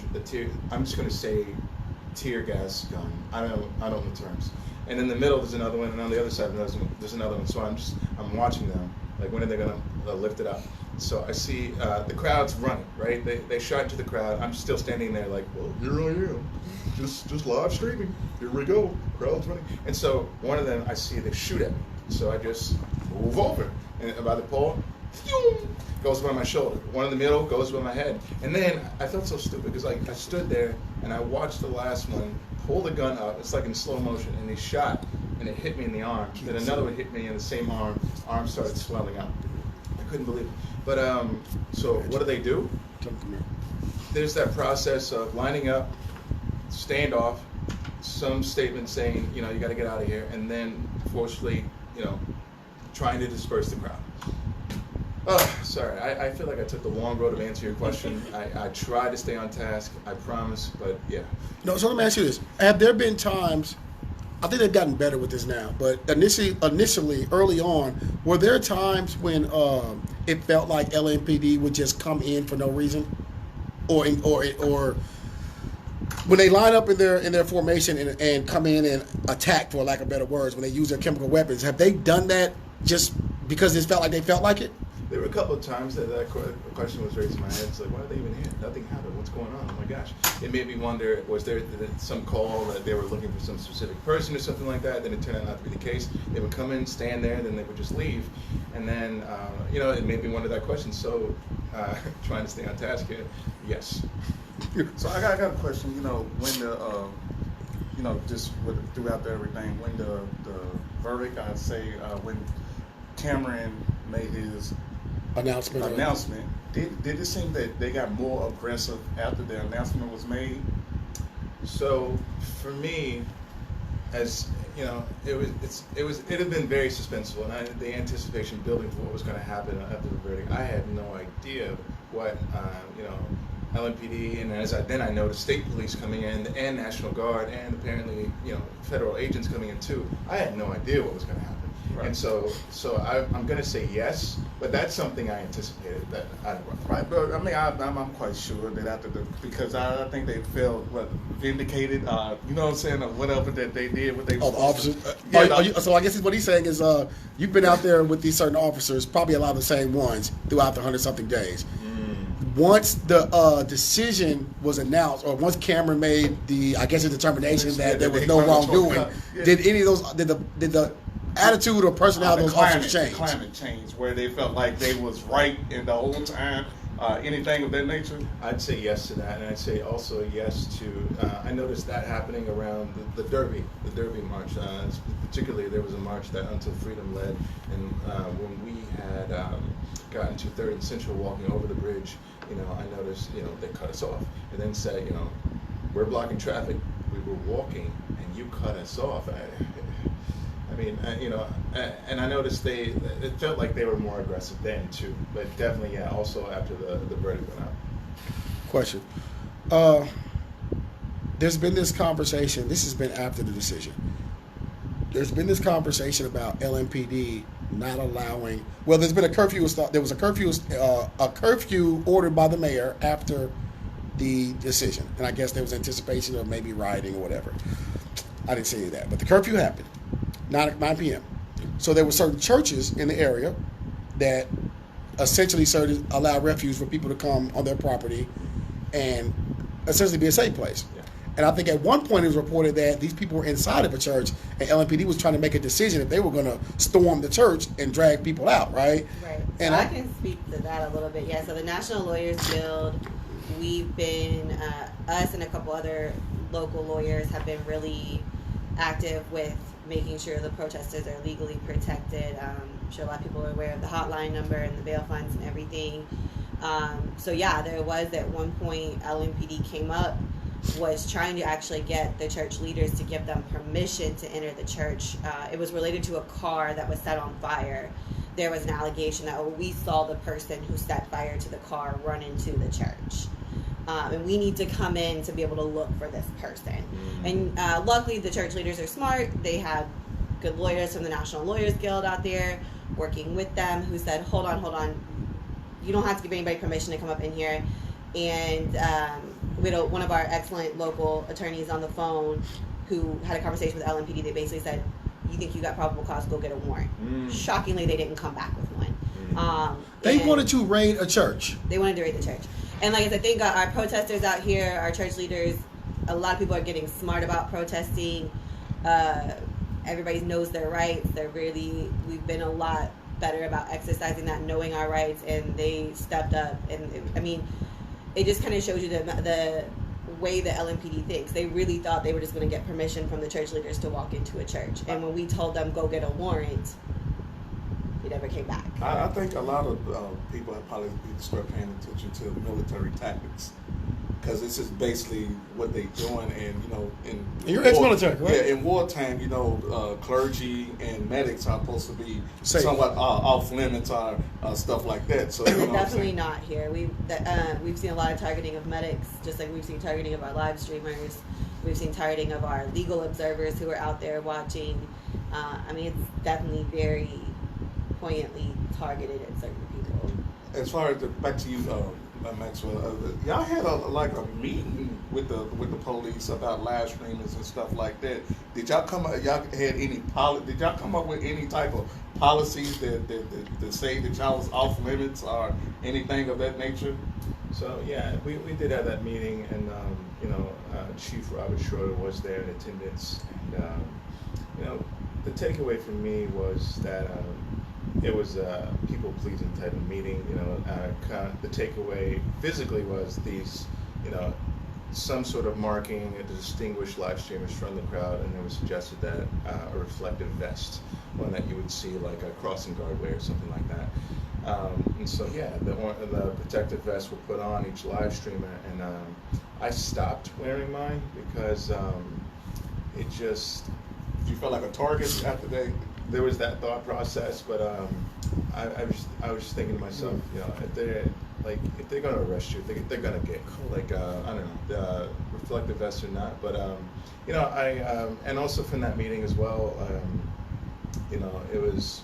D: I'm just going to say tear gas gun. I don't know the terms. And in the middle there's another one, and on the other side there's another one. So I'm watching them. Like, when are they going to lift it up? So I see the crowd's running, right? They shot into the crowd. I'm still standing there like, well, here I am. Just live streaming. Here we go. Crowd's running. And so one of them, I see they shoot at me. So I just move over. And by the pole, goes by my shoulder. One in the middle goes by my head. And then I felt so stupid because I stood there and I watched the last one pull the gun up. It's like in slow motion. And he shot and it hit me in the arm. Then another one hit me in the same arm. Arm started swelling up. I couldn't believe it. But so what do? There's that process of lining up, standoff, some statement saying, you got to get out of here, and then forcefully, trying to disperse the crowd. Oh, sorry. I feel like I took the long road to answer your question. I tried to stay on task, I promise, but yeah.
B: No, so let me ask you this. Have there been times, I think they've gotten better with this now, but initially, early on, were there times when it felt like LMPD would just come in for no reason? Or when they line up in their formation and come in and attack, for lack of better words, when they use their chemical weapons, have they done that just because it felt like they felt like it?
D: There were a couple of times that question was raised in my head. It's like, why are they even here? Nothing happened. What's going on? Oh my gosh. It made me wonder, was there some call that they were looking for some specific person or something like that? Then it turned out not to be the case. They would come in, stand there, then they would just leave. And then, it made me wonder that question. So, trying to stay on task here, yes.
C: So I got a question. When just throughout everything, when the verdict, I'd say when Cameron made his announcement, did it seem that they got more aggressive after the announcement was made?
D: So for me, as it had been very suspenseful, and the anticipation building for what was going to happen after the verdict. I had no idea what LMPD, and then I noticed state police coming in, and National Guard, and apparently federal agents coming in too. I had no idea what was going to happen. Right. And so I'm going to say yes, but that's something I anticipated that I don't know.
C: Right, but I'm quite sure that because I think they felt vindicated, you know what I'm saying, or whatever that they did, what they were
B: officers. So I guess what he's saying is you've been out there with these certain officers, probably a lot of the same ones throughout the 100-something days. once the decision was announced, or once Cameron made the, I guess, a determination that there was no wrongdoing, did any of those, did the attitude or personality of those officers change?
C: The climate change, where they felt like they was right in the whole time. Anything of that nature?
D: I'd say yes to that, and I'd say also yes to. I noticed that happening around the Derby march. Particularly, there was a march that Until Freedom led, and when we had gotten to 3rd and Central, walking over the bridge, I noticed, they cut us off, and then said, we're blocking traffic. We were walking, and you cut us off. And I noticed it felt like they were more aggressive then too, but definitely, yeah, also after the verdict went out.
B: Question. There's been this conversation, this has been after the decision. There's been this conversation about LMPD not allowing, well, there's been a curfew, there was a curfew ordered by the mayor after the decision, and I guess there was anticipation of maybe rioting or whatever. I didn't see any of that, but the curfew happened. 9 p.m. So there were certain churches in the area that essentially allow refuge for people to come on their property and essentially be a safe place. Yeah. And I think at one point it was reported that these people were inside of a church and LMPD was trying to make a decision if they were going to storm the church and drag people out, right?
A: Right.
B: And
A: so I can speak to that a little bit. Yeah, so the National Lawyers Guild, we've been, us and a couple other local lawyers have been really active with making sure the protesters are legally protected. I'm sure a lot of people are aware of the hotline number and the bail funds and everything. So yeah, there was at one point LMPD came up, was trying to actually get the church leaders to give them permission to enter the church. It was related to a car that was set on fire. There was an allegation that we saw the person who set fire to the car run into the church. And we need to come in to be able to look for this person. And luckily, the church leaders are smart. They have good lawyers from the National Lawyers Guild out there working with them who said, hold on. You don't have to give anybody permission to come up in here. And we had one of our excellent local attorneys on the phone who had a conversation with LMPD. They basically said, you think you got probable cause, go get a warrant. Shockingly, they didn't come back with one.
B: They wanted to raid a church.
A: They wanted to raid the church. And like I said, thank God our protesters out here, our church leaders, a lot of people are getting smart about protesting. Everybody knows their rights. We've been a lot better about exercising that, knowing our rights, and they stepped up. And it just kind of shows you the way the LMPD thinks. They really thought they were just going to get permission from the church leaders to walk into a church. And when we told them, go get a warrant, he never came back.
C: I think a lot of people have probably started paying attention to military tactics, because this is basically what they're doing. And
B: you're ex-military, right?
C: Yeah, in wartime, clergy and medics are supposed to be somewhat off limits or stuff like that. So
A: definitely not here. We've seen a lot of targeting of medics, just like we've seen targeting of our live streamers. We've seen targeting of our legal observers who are out there watching. It's definitely very poignantly targeted at certain people.
C: As far as back to you, Maxwell, y'all had a meeting with the police about live streamers and stuff like that. Did y'all come up with any type of policies that say that y'all was off limits or anything of that nature?
D: So yeah, we did have that meeting, and Chief Robert Schroeder was there in attendance, and the takeaway for me was that it was a people-pleasing type of meeting. The takeaway physically was these, some sort of marking to distinguish live streamers from the crowd, and it was suggested that a reflective vest, one that you would see like a crossing guard wear, something like that. And so yeah, the protective vest were put on each live streamer, and I stopped wearing mine because it just.
C: You felt like a target after that?
D: There was that thought process, but I was just thinking to myself, if they're gonna arrest you, they're gonna get I don't know, the reflective vest or not, but and also from that meeting as well, it was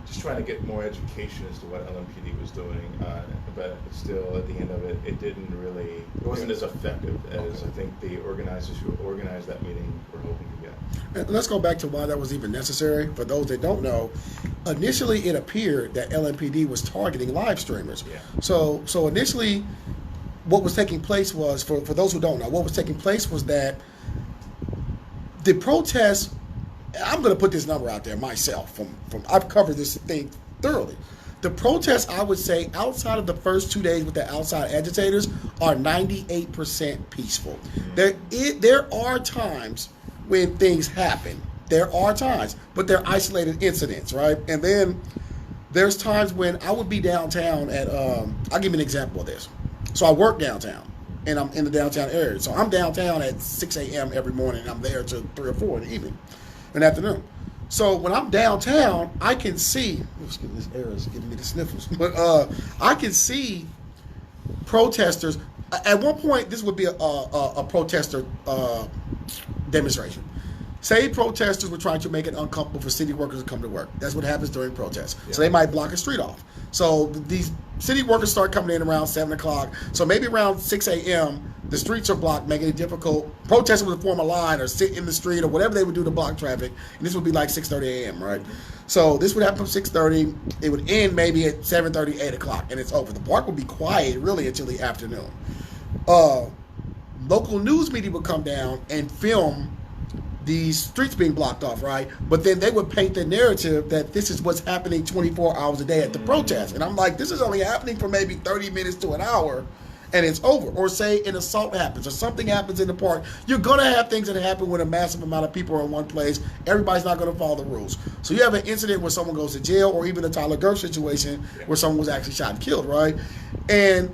D: just trying to get more education as to what LMPD was doing, but still at the end of it, it wasn't as effective as I think the organizers who organized that meeting were hoping to get.
B: And let's go back to why that was even necessary. For those that don't know, initially it appeared that LMPD was targeting live streamers.
D: Yeah.
B: So initially what was taking place was, for those who don't know, what was taking place was that the protests, I'm going to put this number out there myself, from I've covered this thing thoroughly. The protests, I would say, outside of the first 2 days with the outside agitators, are 98% peaceful. There are times when things happen. There are times, but they're isolated incidents, right? And then there's times when I would be downtown at, I'll give you an example of this. So I work downtown, and I'm in the downtown area. So I'm downtown at 6 a.m. every morning, and I'm there till 3 or 4 in the evening, in the afternoon. So when I'm downtown, I can see, this air is giving me the sniffles, but I can see protesters. At one point, this would be a protester demonstration. Say protesters were trying to make it uncomfortable for city workers to come to work. That's what happens during protests. Yeah. So they might block a street off. So these city workers start coming in around 7 o'clock. So maybe around 6 a.m., the streets are blocked, making it difficult. Protesters would form a line or sit in the street or whatever they would do to block traffic. And this would be like 6:30 a.m., right? So this would happen from 6:30. It would end maybe at 7:30, 8 o'clock, and it's over. The park would be quiet really until the afternoon. Local news media would come down and film these streets being blocked off, right? But then they would paint the narrative that this is what's happening 24 hours a day at the protest. And I'm like, this is only happening for maybe 30 minutes to an hour, and it's over. Or say an assault happens or something happens in the park. You're going to have things that happen when a massive amount of people are in one place. Everybody's not going to follow the rules. So you have an incident where someone goes to jail, or even a Tyler Gersh situation where someone was actually shot and killed, right? And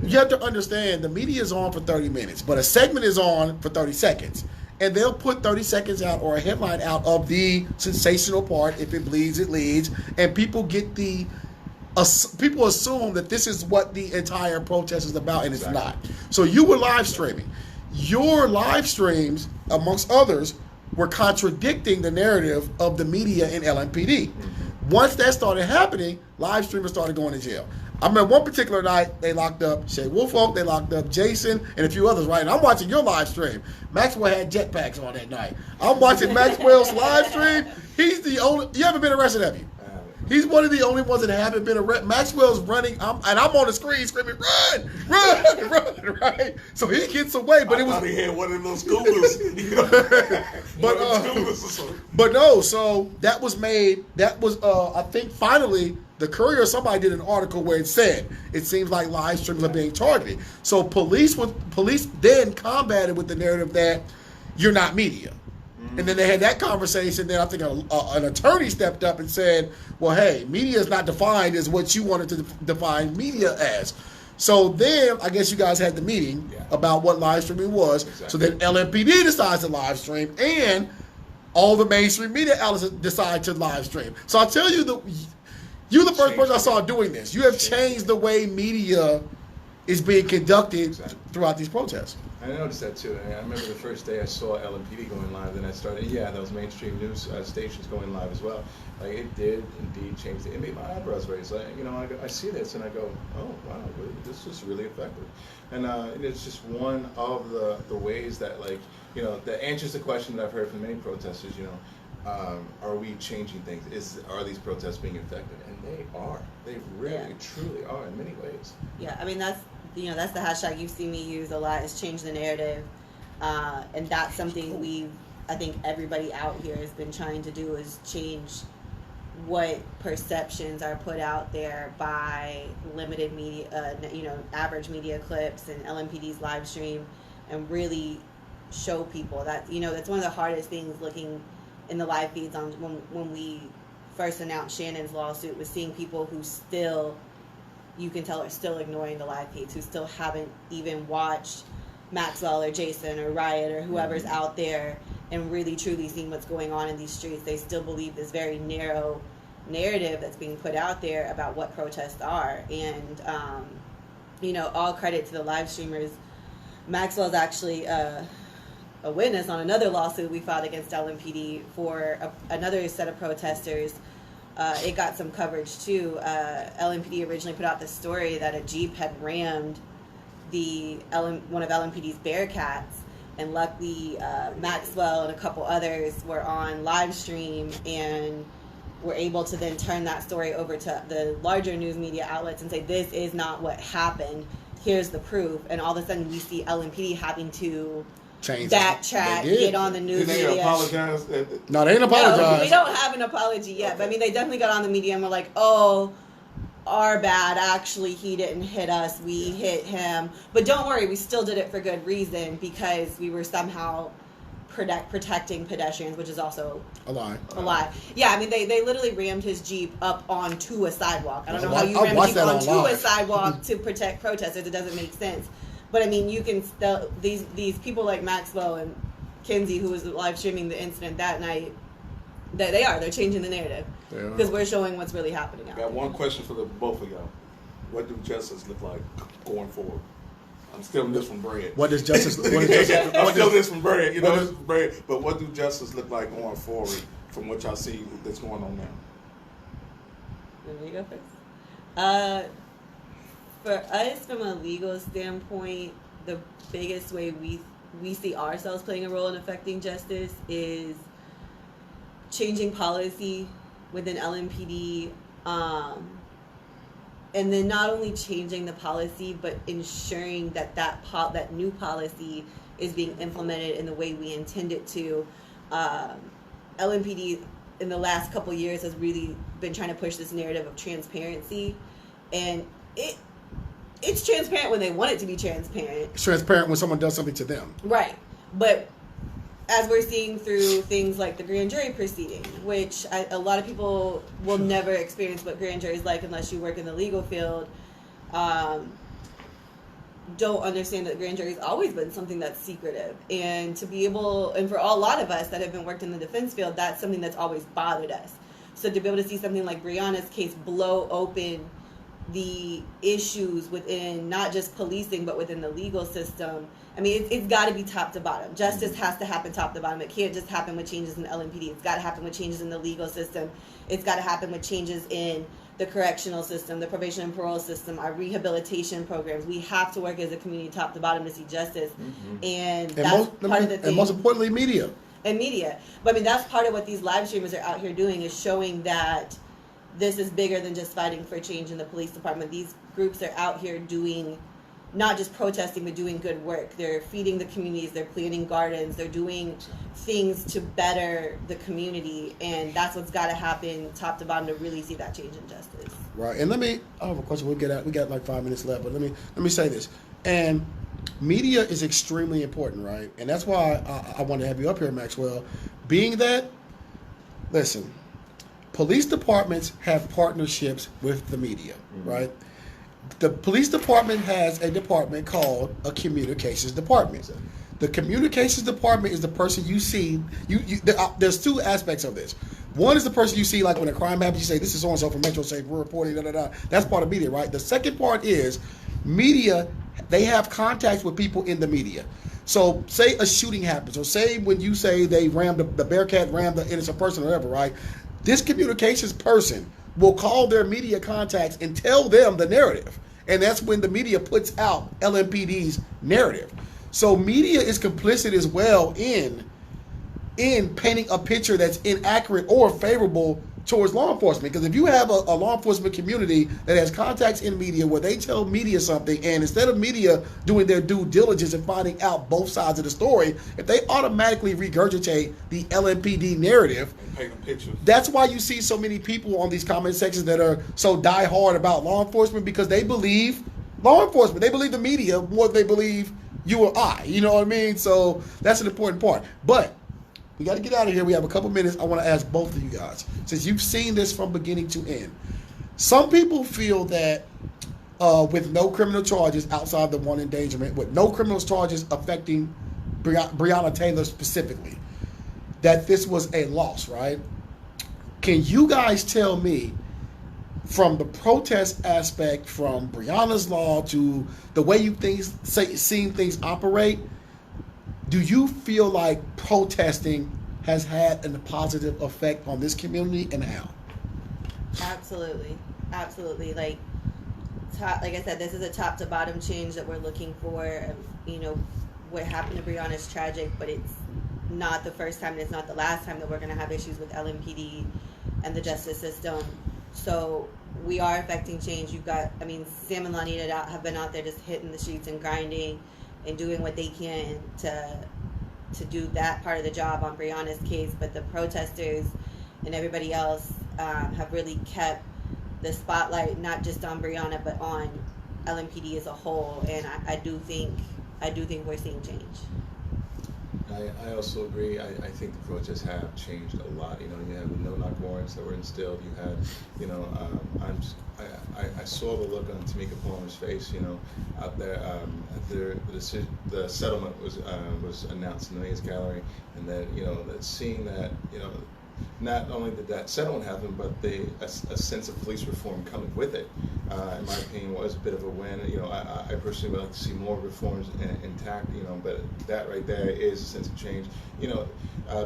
B: you have to understand, the media is on for 30 minutes, but a segment is on for 30 seconds. And they'll put 30 seconds out or a headline out of the sensational part. If it bleeds, it leads. And people get people assume that this is what the entire protest is about, and it's not. So you were live streaming. Your live streams, amongst others, were contradicting the narrative of the media in LMPD. Once that started happening, live streamers started going to jail. I remember one particular night, they locked up Shay Woolfolk, they locked up Jason, and a few others, right? And I'm watching your live stream. Maxwell had jetpacks on that night. I'm watching Maxwell's live stream. He's the only, you haven't been arrested, have you? He's one of the only ones that haven't been arrested. Maxwell's running, and I'm on the screen screaming, run, run, run, right? So he gets away, but it was.
C: He had one of those scooters.
B: But no, so that was made, I think finally, the Courier or somebody did an article where it said, it seems like live streams are being targeted. So police then combated with the narrative that you're not media. And then they had that conversation. Then I think an attorney stepped up and said, well, hey, media is not defined as what you wanted to define media as. So then I guess you guys had the meeting about what live streaming was. Exactly. So then LMPD decides to live stream, and all the mainstream media outlets decide to live stream. So I tell you, you're the first person I saw doing this. You have changed the way media is being conducted throughout these protests.
D: I noticed that too. I remember the first day I saw LMPD going live, then I started, those mainstream news stations going live as well. Like, it did indeed change. It made my eyebrows raise. Like, I see this and I go, oh wow, this is really effective. And it's just one of the ways that, like, that answers the question that I've heard from many protesters. Are we changing things? Are these protests being effective? And they are. They really, truly are in many ways.
A: Yeah, I mean, that's the hashtag you see me use a lot, is change the narrative. And that's something I think everybody out here has been trying to do, is change what perceptions are put out there by limited media, average media clips and LMPD's live stream, and really show people that, that's one of the hardest things looking in the live feeds on when we first announced Shannon's lawsuit, was seeing people who still, you can tell, are still ignoring the live feeds, who still haven't even watched Maxwell or Jason or Riot or whoever's out there and really truly seen what's going on in these streets. They still believe this very narrow narrative that's being put out there about what protests are. And all credit to the live streamers. Maxwell's actually a witness on another lawsuit we filed against LMPD for another set of protesters. It got some coverage too. LMPD originally put out the story that a Jeep had rammed one of LMPD's Bearcats, and luckily Maxwell and a couple others were on live stream and were able to then turn that story over to the larger news media outlets and say, this is not what happened. here's the proof, and all of a sudden we see LMPD having to
B: change
A: backtrack, get on the news
C: Did they
A: media.
C: apologize?
B: No, they didn't apologize.
A: No, we don't have an apology yet.
C: Okay.
A: But I mean, they definitely got on the media and were like, "Oh, our bad. Actually, he didn't hit us. We hit him." But don't worry, we still did it for good reason because we were somehow protecting pedestrians, which is also
B: a lie.
A: a lie. Yeah, I mean, they literally rammed his Jeep up onto a sidewalk. I don't know how you
B: I
A: ram a
B: watched
A: Jeep
B: that
A: onto
B: online.
A: a sidewalk to protect protesters. It doesn't make sense. But I mean, you can still these people like Maxwell and Kinsey, who was live streaming the incident that night, they're changing the narrative because we're showing what's really happening out
E: I got
A: there.
E: one question for the both of y'all. What do justice look like going forward? I'm stealing this from Bread.
B: What does justice?
E: I'm stealing this from Bread. You know, this is Bread. But what do justice look like going forward from what y'all see that's going on now?
A: Let me go first. For us, from a legal standpoint, the biggest way we see ourselves playing a role in affecting justice is changing policy within LMPD, and then not only changing the policy, but ensuring that new policy is being implemented in the way we intend it to. LMPD in the last couple years has really been trying to push this narrative of transparency, and it's transparent when they want it to be transparent.
B: It's transparent when someone does something to them.
A: Right. But as we're seeing through things like the grand jury proceeding, which a lot of people will never experience what grand jury is like unless you work in the legal field, don't understand that grand jury has always been something that's secretive. And to be able, and for a lot of us that have been worked in the defense field, that's something that's always bothered us. So to be able to see something like Breonna's case blow open the issues within not just policing but within the legal system, I mean, it's got to be top to bottom. Justice has to happen top to bottom. It can't just happen with changes in the LMPD. It's got to happen with changes in the legal system. It's got to happen with changes in the correctional system, the probation and parole system, our rehabilitation programs. We have to work as a community top to bottom to see justice. And that's part of the thing.
B: And most importantly, media.
A: And media. But I mean, that's part of what these live streamers are out here doing, is showing that this is bigger than just fighting for change in the police department. These groups are out here doing, not just protesting, but doing good work. They're feeding the communities, they're planting gardens, they're doing things to better the community, and that's what's got to happen top to bottom to really see that change in justice.
B: Right. And I have a question. We'll get out. We got like 5 minutes left, but let me say this. And media is extremely important, right? And that's why I want to have you up here, Maxwell. Being that, listen, police departments have partnerships with the media, right? The police department has a department called a communications department. The communications department is the person you see. There's two aspects of this. One is the person you see, like when a crime happens, you say, this is so-and-so from Metro Safe, we're reporting, da-da-da. That's part of media, right? The second part is media, they have contacts with people in the media. So say a shooting happens, or say when you say they rammed, the Bearcat rammed the innocent person or whatever, right? This communications person will call their media contacts and tell them the narrative. And that's when the media puts out LMPD's narrative. So media is complicit as well in painting a picture that's inaccurate or favorable towards law enforcement. Because if you have a law enforcement community that has contacts in media where they tell media something, and instead of media doing their due diligence and finding out both sides of the story, if they automatically regurgitate the LMPD narrative,
E: And paint a picture.
B: that's why you see so many people on these comment sections that are so die-hard about law enforcement, because they believe law enforcement. They believe the media more than they believe you or I. You know what I mean? So that's an important part. But we got to get out of here. We have a couple minutes. I want to ask both of you guys, since you've seen this from beginning to end. Some people feel that with no criminal charges outside the one endangerment, with no criminal charges affecting Breonna Taylor specifically, that this was a loss, right? Can you guys tell me, from the protest aspect, from Breonna's law to the way you seen things operate, do you feel like protesting has had a positive effect on this community, and how?
A: Absolutely. Like I said, this is a top to bottom change that we're looking for. You know, what happened to Breonna is tragic, but it's not the first time and it's not the last time that we're going to have issues with LMPD and the justice system. So we are affecting change. You've got, I mean, Sam and Lanita have been out there just hitting the streets and grinding and doing what they can to do that part of the job on Breonna's case. But the protesters and everybody else have really kept the spotlight not just on Breonna but on LMPD as a whole. And I do think we're seeing change.
D: I also agree. I think the protests have changed a lot. You know, you have the no-knock warrants that were instilled. You had, you know, I saw the look on Tamika Palmer's face. You know, out there after the settlement was announced in the Mays Gallery, and then, you know, that seeing that, you know, not only did that settlement happen, but a sense of police reform coming with it, in my opinion, was a bit of a win. You know, I personally would like to see more reforms intact, you know, but that right there is a sense of change. You know,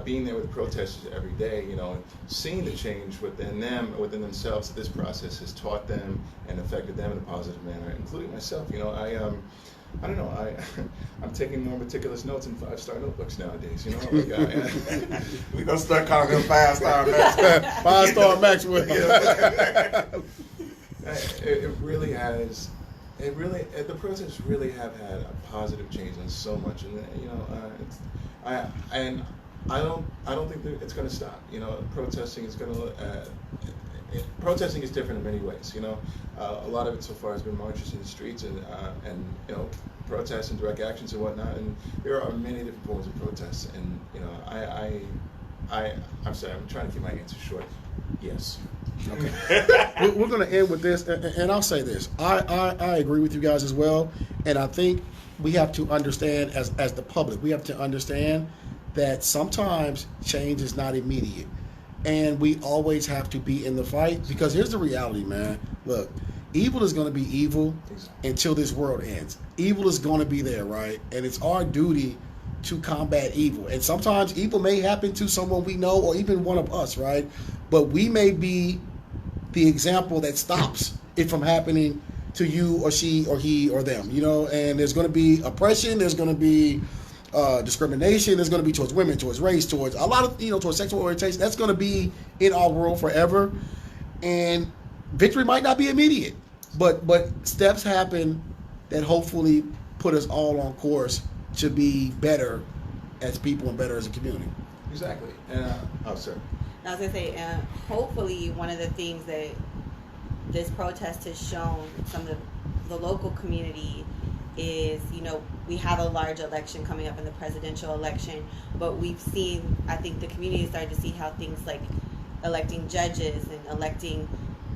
D: being there with the protesters every day, you know, seeing the change within themselves, that this process has taught them and affected them in a positive manner, including myself. You know, I don't know. I'm taking more meticulous notes in 5-star notebooks nowadays. You know, like,
E: We're gonna start calling him 5-star Maxwell.
B: 5-star Maxwell.
D: It really has. It really, the protests really have had a positive change on so much, and you know, I don't think that it's going to stop. You know, protesting is going to. Protesting is different in many ways. You know, a lot of it so far has been marches in the streets and you know, protests and direct actions and whatnot. And there are many different forms of protests. And you know, I'm sorry, I'm trying to keep my answer short. Yes.
B: Okay. We're going to end with this, and I'll say this. I agree with you guys as well, and I think we have to understand as the public, we have to understand that sometimes change is not immediate. And we always have to be in the fight, because here's the reality, man. Look, evil is going to be evil until this world ends. Evil is going to be there, right? And it's our duty to combat evil. And sometimes evil may happen to someone we know or even one of us, right? But we may be the example that stops it from happening to you or she or he or them, you know? And there's going to be oppression. There's going to be discrimination. There's going to be towards women, towards race, towards a lot of, you know, towards sexual orientation. That's going to be in our world forever. And victory might not be immediate, but steps happen that hopefully put us all on course to be better as people and better as a community.
D: Exactly. And oh, sir.
A: I was going to say, hopefully one of the things that this protest has shown some of the local community is, you know, we have a large election coming up in the presidential election, but we've seen, I think the community has started to see how things like electing judges and electing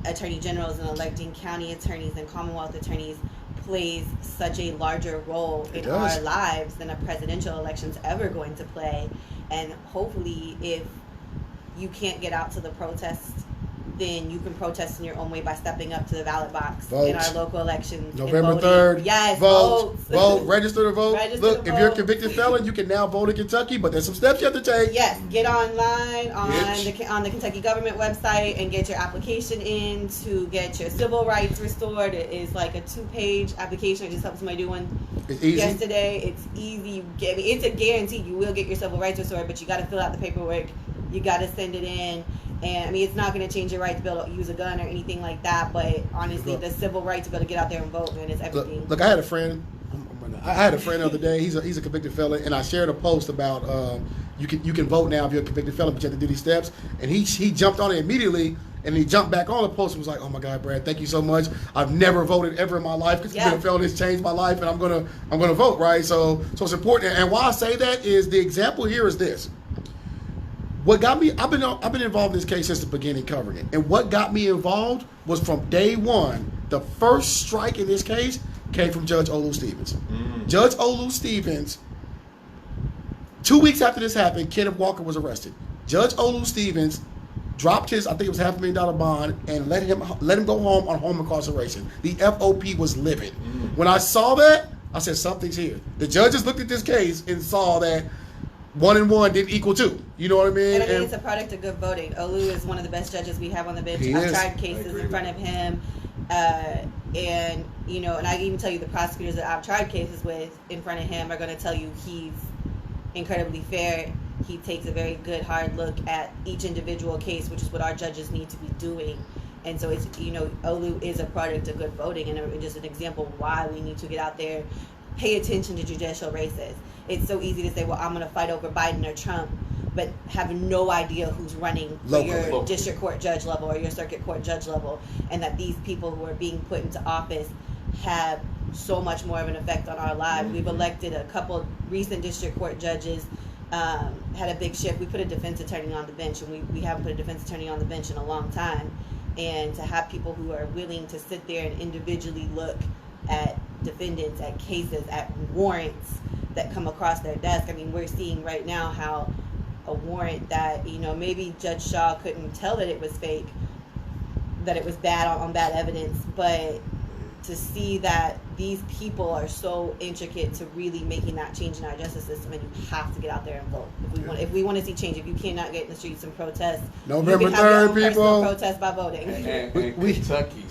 A: attorney generals and electing county attorneys and commonwealth attorneys plays such a larger role in our lives than a presidential election's ever going to play. And hopefully, if you can't get out to the protest, then you can protest in your own way by stepping up to the ballot box in our local elections.
B: November 3rd.
A: Yes,
B: vote. Register to vote. Look, if you're a convicted felon, you can now vote in Kentucky, but there's some steps you have to take.
A: Yes, get online on the Kentucky government website and get your application in to get your civil rights restored. It is like a 2-page application. I just helped somebody do one yesterday. It's easy. It's a guarantee you will get your civil rights restored, but you got to fill out the paperwork. You got to send it in. And I mean, it's not going to change your right to be able to use a gun or anything like that. But honestly, the civil right to be able to get out there and vote, man, is everything.
B: Look, I had a friend. I had a friend the other day. He's a convicted felon, and I shared a post about you can vote now if you're a convicted felon, but you have to do these steps. And he jumped on it immediately, and he jumped back on the post and was like, "Oh my God, Brad, thank you so much. I've never voted ever in my life because being a felon has changed my life, and I'm gonna vote, right? So it's important." And why I say that is the example here is this. What got me, I've been involved in this case since the beginning covering it. And what got me involved was from day one, the first strike in this case came from Judge Olu Stevens. Judge Olu Stevens, 2 weeks after this happened, Kenneth Walker was arrested. Judge Olu Stevens dropped his, I think it was $500,000 bond, and let him go home on home incarceration. The FOP was livid. When I saw that, I said, something's here. The judges looked at this case and saw that 1 and 1 didn't equal 2. You know what I mean?
A: And I think it's a product of good voting. Olu is one of the best judges we have on the bench. I've tried cases in front of him. And, you know, and I can even tell you the prosecutors that I've tried cases with in front of him are going to tell you he's incredibly fair. He takes a very good, hard look at each individual case, which is what our judges need to be doing. And so it's, Olu is a product of good voting, and just an example of why we need to get out there, pay attention to judicial races. It's so easy to say, well, I'm going to fight over Biden or Trump, but have no idea who's running for your district court judge level or your circuit court judge level, and that these people who are being put into office have so much more of an effect on our lives. We've elected a couple recent district court judges, had a big shift. We put a defense attorney on the bench, and we haven't put a defense attorney on the bench in a long time. And to have people who are willing to sit there and individually look at defendants, at cases, at warrants that come across their desk. I mean, we're seeing right now how a warrant that, maybe Judge Shaw couldn't tell that it was fake, that it was bad on bad evidence, but to see that these people are so intricate to really making that change in our justice system, and you have to get out there and vote. If we want to see change, if you cannot get in the streets and protest,
B: November
A: you can have your
B: 3rd,
A: own
B: people.
A: personal protest by voting.
D: And Kentucky,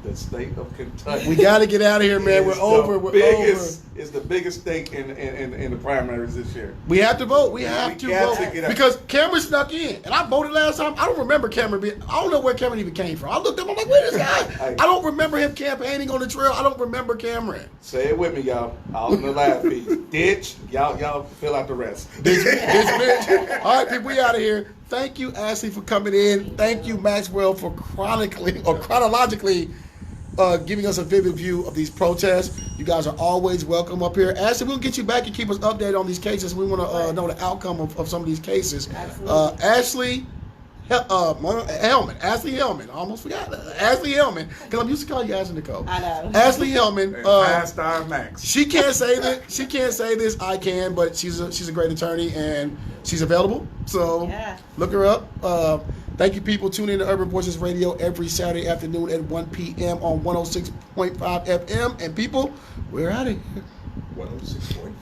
D: the state of Kentucky.
B: We got to get out of here, man. We're over.
E: It's the biggest state in the primaries this year.
B: We have to vote. We have to vote.
E: get out.
B: Because Cameron snuck in. And I voted last time. I don't remember Cameron being... I don't know where Cameron even came from. I looked up. I'm like, where's this guy? I don't remember him campaigning on the trail. I don't remember Cameron.
E: Say it with me, y'all. All in the last piece. Ditch. Y'all fill out the rest.
B: Bitch. All right, people, we out of here. Thank you, Ashlea, for coming in. Thank you, Maxwell, for chronologically giving us a vivid view of these protests. You guys are always welcome up here. Ashlea, we'll get you back and keep us updated on these cases. We want to know the outcome of some of these cases. Ashlea Hellmann. Ashlea Hellmann. I almost forgot that. Ashlea Hellmann. Because I'm used to calling you Ashlea Nicole.
A: I know.
B: Ashlea Hellmann.
C: 5-star Max.
B: She can't say that. She can't say this. I can, but she's a great attorney, and she's available. So look her up. Thank you, people. Tune in to Urban Voices Radio every Saturday afternoon at 1 p.m. on 106.5 FM. And people, we're out of here.
D: 106.5.